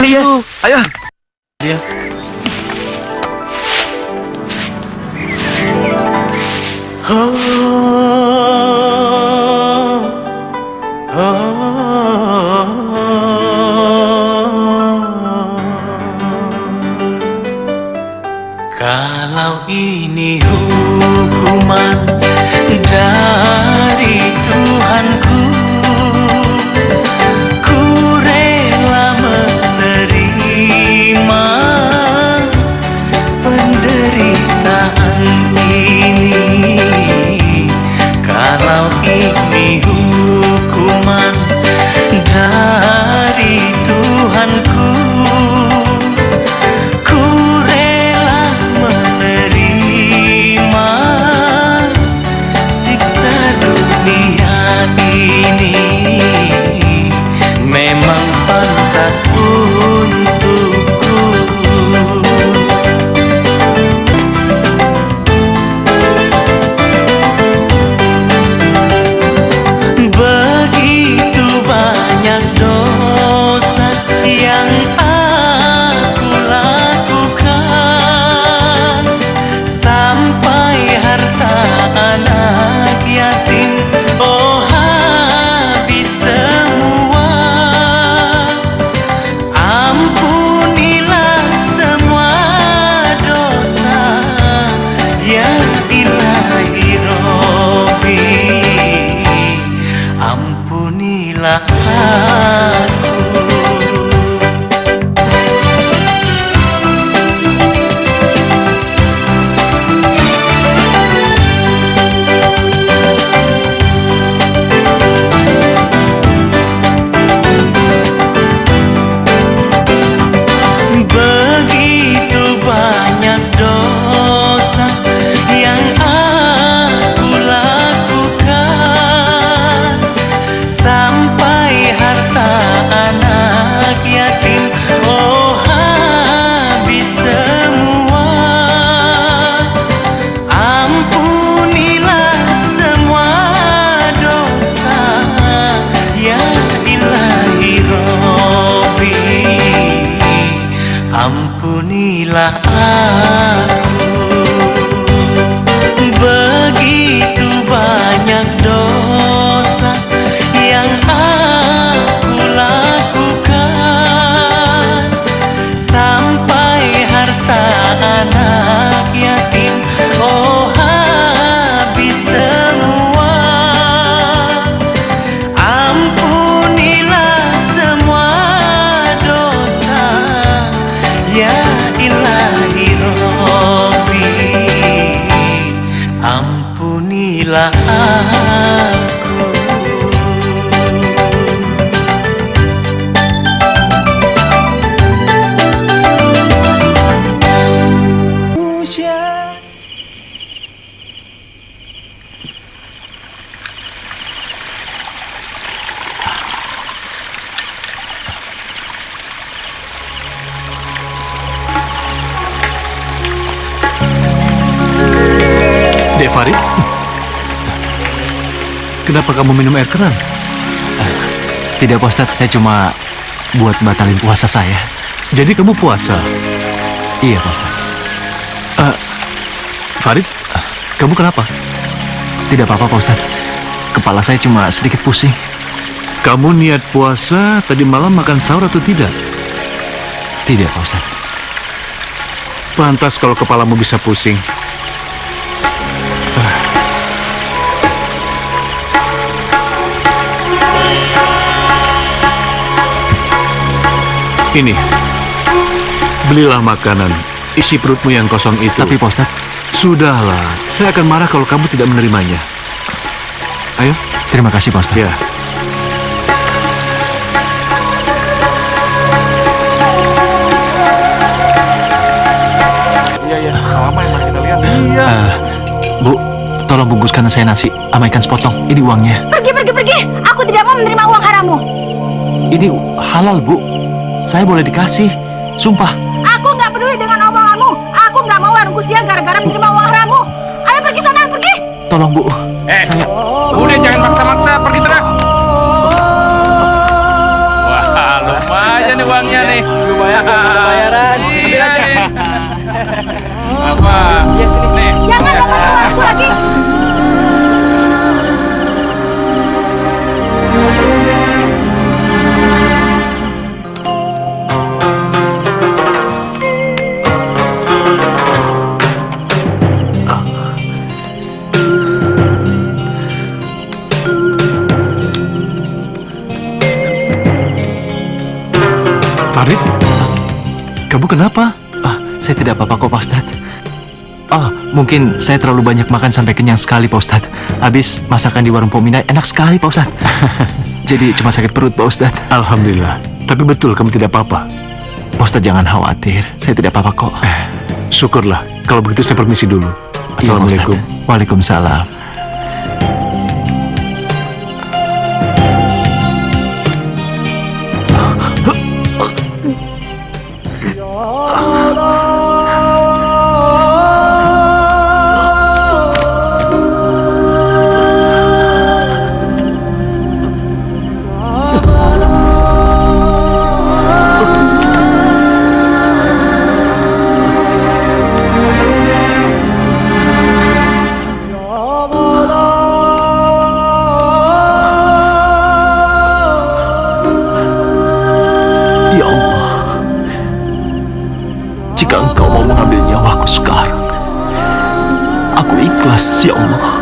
Lihat, ayo. Iya. Kalau ini hukuman dari Tuhanku, ku rela menerima penderitaan ini. Kalau ini hukuman dari Tuhanku, ku rela menerima siksa dunia ini. Memang pantas untukku. Begitu banyak dosa yang aku lakukan, sampai harta anak yatim, oh habis semua. Ampunilah semua dosa, ya ilahi Robbi. Ampunilah aku. Begitu banyak dosa yang aku lakukan, sampai harta anak yatim, oh habis semua. Ampunilah semua dosa, ya ilahi Robbi. Ampunilah aku. Begitu banyak dosa yang aku lakukan, sampai harta anak yatim, oh habis semua. Ampunilah semua Ya ilahi Rabbi, ampunilah aku. Dek Farid, kenapa kamu minum air keran? Tidak Pak Ustadz, saya cuma buat batalin puasa saya. Jadi kamu puasa? Iya Pak Ustadz. Farid, kamu kenapa? Tidak apa-apa Pak Ustadz, kepala saya cuma sedikit pusing. Kamu niat puasa tadi malam makan sahur atau tidak? Tidak Pak Ustadz. Pantas kalau kepalamu bisa pusing. Ini, belilah makanan, isi perutmu yang kosong itu. Tapi Pak Ustadz, sudahlah, saya akan marah kalau kamu tidak menerimanya. Ayo. Terima kasih Pak Ustadz. Ya. Iya, lama yang kita lihat. Iya. Bu, tolong bungkuskan saya nasi sama ikan sepotong. Ini uangnya. Pergi. Aku tidak mau menerima uang harammu. Ini halal Bu, saya boleh dikasih. Sumpah. Aku nggak peduli dengan omonganmu. Aku nggak mau warungku siang gara-gara menerima uang harammu. Ayo pergi sana, pergi. Tolong Bu. Saya... Udah jangan maksa-maksa, pergi sana. Wah, lumayan nih uangnya nih. Bayaran. Ambil aja. Apa? Nih. Jangan ngomong warungku lagi. Farid, kamu kenapa? Saya tidak apa-apa kok Pak Ustadz. Mungkin saya terlalu banyak makan sampai kenyang sekali Pak Ustadz. Habis masakan di warung Pomina enak sekali Pak Ustadz. Jadi cuma sakit perut Pak Ustadz. Alhamdulillah. Tapi betul kamu tidak apa-apa. Pak Ustadz jangan khawatir, saya tidak apa-apa kok. Syukurlah. Kalau begitu saya permisi dulu. Assalamualaikum. Iya, Waalaikumsalam. Ya Allah,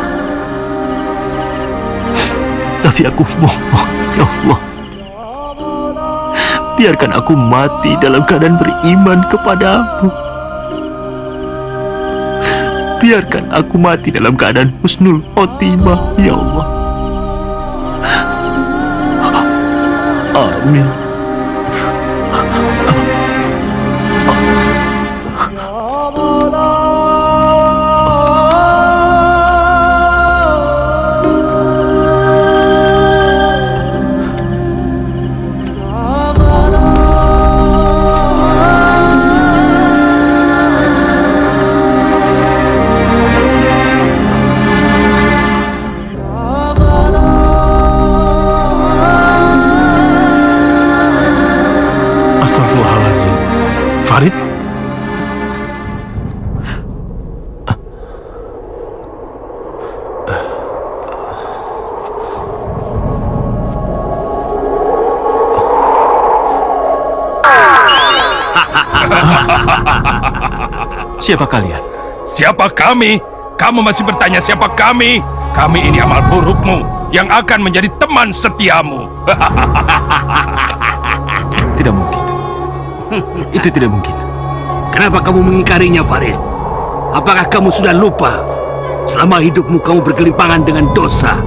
tapi aku mohon, ya Allah, biarkan aku mati dalam keadaan beriman kepadamu. Biarkan aku mati dalam keadaan husnul khotimah, ya Allah. Amin. Farid? Siapa kalian? Siapa kami? Kamu masih bertanya siapa kami? Kami ini amal burukmu yang akan menjadi teman setiamu. Tidak mungkin. Itu tidak mungkin. Kenapa kamu mengingkarinya, Farid? Apakah kamu sudah lupa? Selama hidupmu kamu bergelimpangan dengan dosa.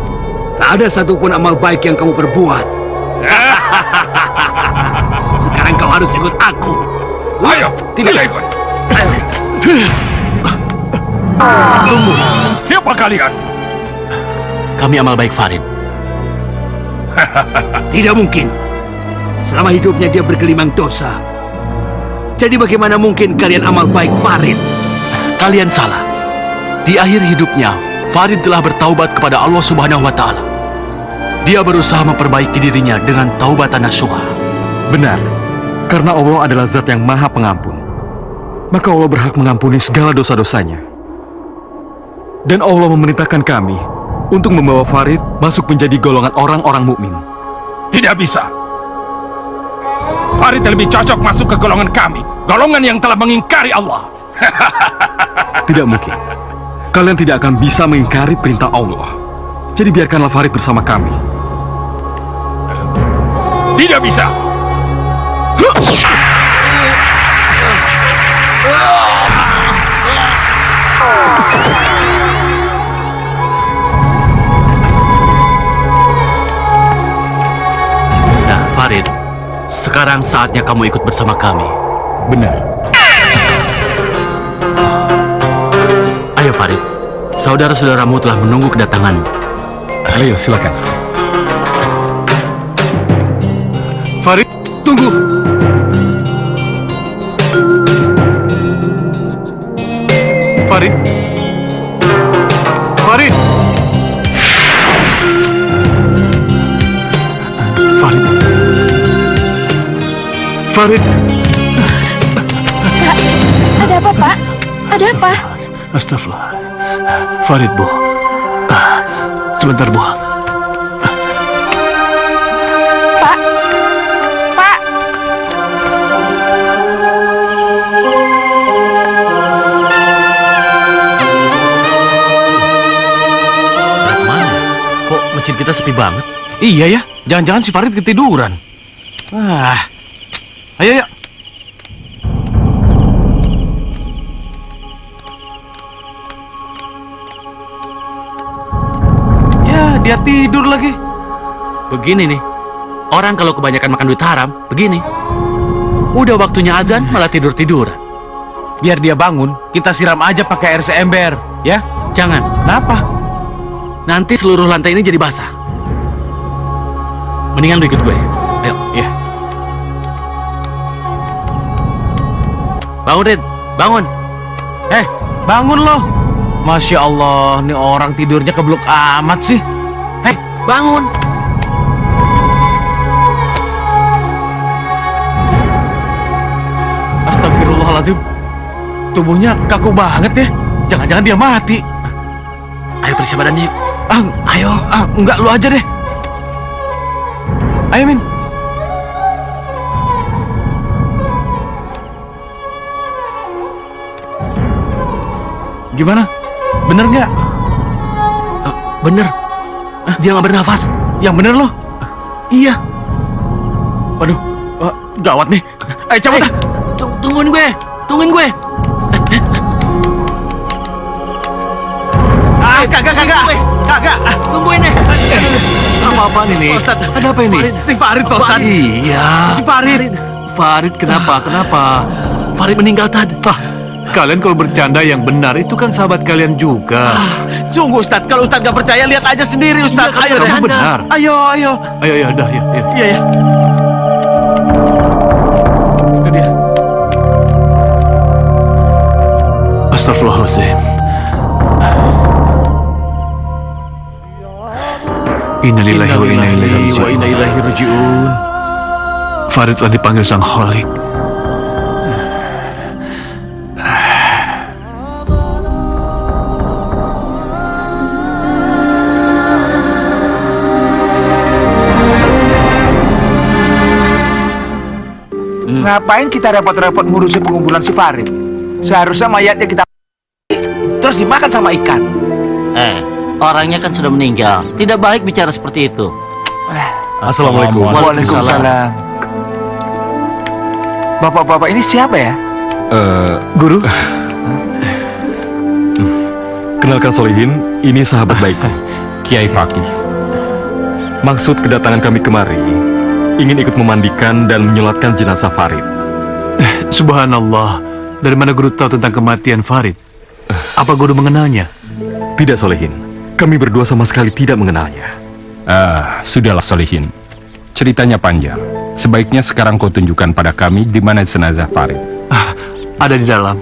Tak ada satupun amal baik yang kamu perbuat. Sekarang kau harus ikut aku. Ayo, tidak ikut. Tunggu. Siapa kalian? Kami amal baik Farid. Tidak mungkin. Selama hidupnya dia bergelimang dosa. Jadi bagaimana mungkin kalian amal baik Farid? Kalian salah. Di akhir hidupnya, Farid telah bertaubat kepada Allah Subhanahu wa Ta'ala. Dia berusaha memperbaiki dirinya dengan taubatan nasuha. Benar, karena Allah adalah zat yang maha pengampun. Maka Allah berhak mengampuni segala dosa-dosanya. Dan Allah memerintahkan kami untuk membawa Farid masuk menjadi golongan orang-orang mukmin. Tidak bisa. Farid lebih cocok masuk ke golongan kami. Golongan yang telah mengingkari Allah. Tidak mungkin. Kalian tidak akan bisa mengingkari perintah Allah. Jadi biarkanlah Farid bersama kami. Tidak bisa. Nah, Farid, sekarang saatnya kamu ikut bersama kami. Benar. Ayo Farid, saudara-saudaramu telah menunggu kedatangan. Ayo, silakan. Farid, tunggu. Farid. Farid. Farid. Farid. Ada apa, Pak? Ada apa? Astagfirullah. Farid, Bu. Sebentar, Bu. Pak. Pak. Mana? Kok masjid kita sepi banget? Iya ya, jangan-jangan si Farid ketiduran. Ayo yuk. Ya, dia tidur lagi. Begini nih, orang kalau kebanyakan makan duit haram, begini. Udah waktunya azan, malah tidur-tiduran. Biar dia bangun, kita siram aja pakai air seember, ya? Jangan. Kenapa? Nanti seluruh lantai ini jadi basah. Mendingan lu ikut gue. Ayo. Iya. Bangun, Rid. Bangun. Bangun loh. Masya Allah, nih orang tidurnya keblok amat sih. Bangun. Astagfirullahaladzim. Tubuhnya kaku banget ya. Jangan-jangan dia mati. Ayo periksa badannya. Ayo. Enggak, lu aja deh. Ayo, Min. Gimana? Bener nggak? Bener. Dia nggak bernafas. Yang bener loh. Iya. Waduh, gawat nih. Ayo cabut dah. Tungguin gue. Tungguin gue. Kagak. Tungguin deh. Apa-apaan ini? Ustaz, ada apa ini? Si Farid, Pak Ustaz. Iya. Si Farid. Farid, kenapa? Farid meninggal tadi. Kalian kalau bercanda yang benar, itu kan sahabat kalian juga. Sungguh Ustaz, kalau Ustaz nggak percaya lihat aja sendiri Ustaz. Iya, Ayo kamu deh. benar. Ayo. Ayo, udah, ya. Iya ya. Itu dia. Astagfirullahaladzim. Innalillahi wa inna ilaihi raji'un. Farid telah dipanggil Sang Khalik. Ngapain kita repot-repot ngurusin penguburan si Farid? Seharusnya mayatnya kita terus dimakan sama ikan. Orangnya kan sudah meninggal. Tidak baik bicara seperti itu. Assalamualaikum. Waalaikumsalam. Bapak-bapak ini siapa ya? Guru. Kenalkan Solihin, ini sahabat baikku, Kiai Fakih. Maksud kedatangan kami kemari ingin ikut memandikan dan menyolatkan jenazah Farid. Subhanallah, dari mana guru tahu tentang kematian Farid? Apa guru mengenalnya? Tidak, Solihin. Kami berdua sama sekali tidak mengenalnya. Sudahlah Solihin. Ceritanya panjang. Sebaiknya sekarang kau tunjukkan pada kami di mana jenazah Farid. Ada di dalam.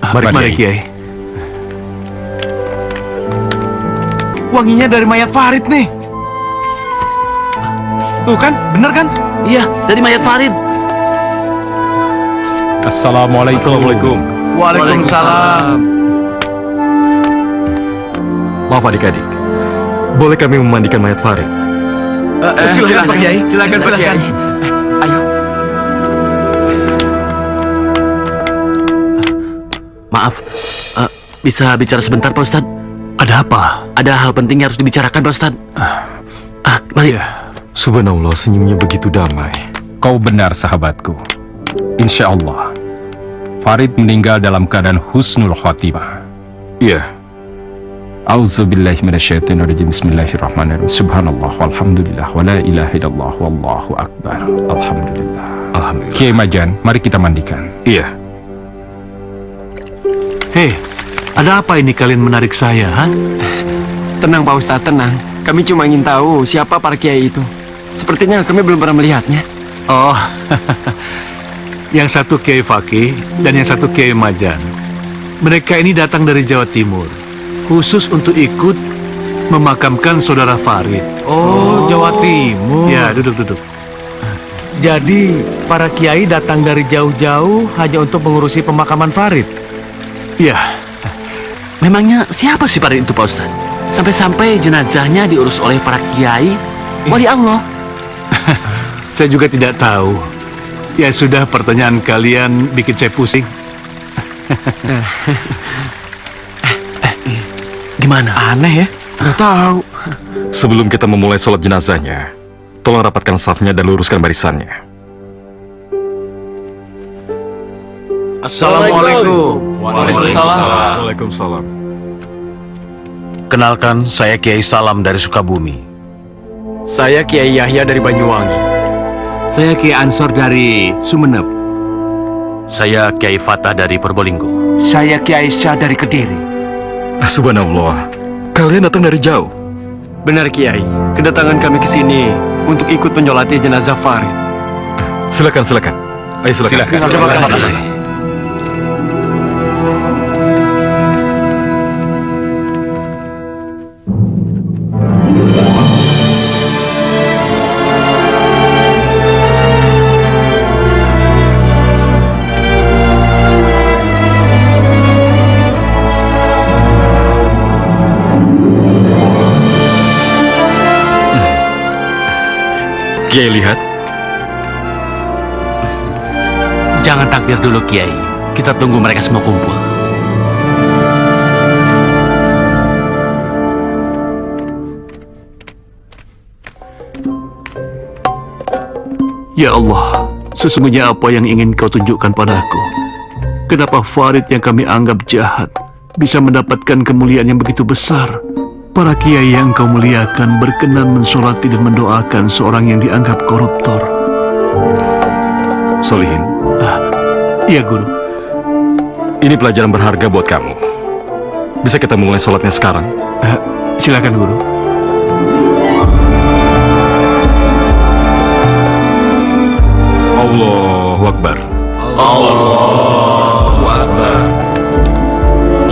Mari Kiai. Wanginya dari mayat Farid nih. Tuh kan, bener kan? Iya, dari mayat Farid. Assalamualaikum. Waalaikumsalam. Maaf adik-adik, boleh kami memandikan mayat Farid? Silakan Pak Kiai. Silakan. Ayo. Maaf, bisa bicara sebentar Pak Ustadz? Ada apa? Ada hal penting yang harus dibicarakan Pak Ustadz. Mari. Subhanallah, senyumnya begitu damai. Kau benar sahabatku. Insya Allah, Farid meninggal dalam keadaan husnul khotimah. Iya. A'udzubillahi minasyaitonirrajim. Bismillahirrahmanirrahim. Subhanallah walhamdulillah wa la ilaha illallah wallahu akbar. Alhamdulillah. Kiai Majan, mari kita mandikan. Iya. Hei, ada apa ini kalian menarik saya, ha? Tenang Pak Ustadz, tenang. Kami cuma ingin tahu siapa para kiai itu. Sepertinya kami belum pernah melihatnya. Oh, yang satu Kiai Fakih dan yang satu Kiai Majan. Mereka ini datang dari Jawa Timur, khusus untuk ikut memakamkan saudara Farid. Oh, Jawa Timur. Ya, duduk. Jadi, para kiai datang dari jauh-jauh hanya untuk mengurusi pemakaman Farid? Ya. Memangnya siapa sih Farid itu Pak Ustadz? Sampai-sampai jenazahnya diurus oleh para kiai, wali Allah. Saya juga tidak tahu. Ya sudah, pertanyaan kalian bikin saya pusing. Gimana? Aneh ya? Nggak tahu. Sebelum kita memulai sholat jenazahnya, tolong rapatkan safnya dan luruskan barisannya. Assalamualaikum. Waalaikumsalam. Kenalkan, saya Kiai Salam dari Sukabumi. Saya Kiai Yahya dari Banyuwangi. Saya Kiai Ansor dari Sumeneb. Saya Kiai Fatah dari Probolinggo. Saya Kiai Syah dari Kediri. Subhanallah, kalian datang dari jauh. Benar Kiai, kedatangan kami ke sini untuk ikut menyolati jenazah Farid. Silakan. Ayo silakan. Terima kasih. Kiai lihat. Jangan takbir dulu Kiai. Kita tunggu mereka semua kumpul. Ya Allah, sesungguhnya apa yang ingin kau tunjukkan padaku? Kenapa Farid yang kami anggap jahat bisa mendapatkan kemuliaan yang begitu besar? Para kiai yang kau muliakan berkenan mensolati dan mendoakan seorang yang dianggap koruptor. Solihin. Iya Guru. Ini pelajaran berharga buat kamu. Bisa kita mulai sholatnya sekarang? Silakan Guru. Allahu Akbar. Allahu Akbar.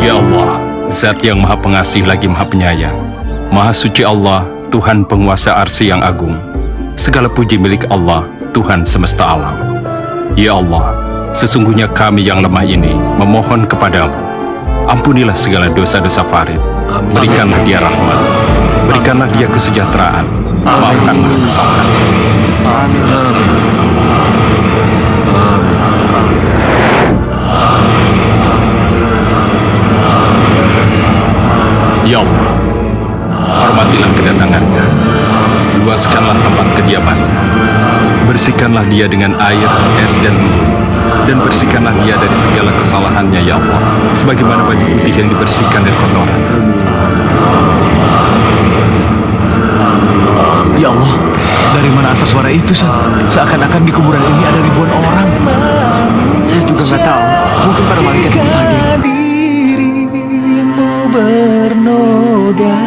Ya Allah, Zat yang Maha Pengasih lagi Maha Penyayang, Maha Suci Allah, Tuhan Penguasa Arsy yang Agung. Segala puji milik Allah, Tuhan semesta alam. Ya Allah, sesungguhnya kami yang lemah ini memohon kepadamu. Ampunilah segala dosa-dosa Farid. Berikanlah dia rahmat. Berikanlah dia kesejahteraan. Maafkanlah kesalahan. Ya Allah, hormatilah kedatangannya, luaskanlah tempat kediamannya, bersihkanlah dia dengan air, es, dan embun, dan bersihkanlah dia dari segala kesalahannya ya Allah, sebagaimana baju putih yang dibersihkan dari kotoran. Ya Allah, dari mana asal suara itu, seakan-akan di kuburan ini ada ribuan orang. Saya juga nggak tahu. Mungkin para malaikat itu tadi. Dirimu bernoda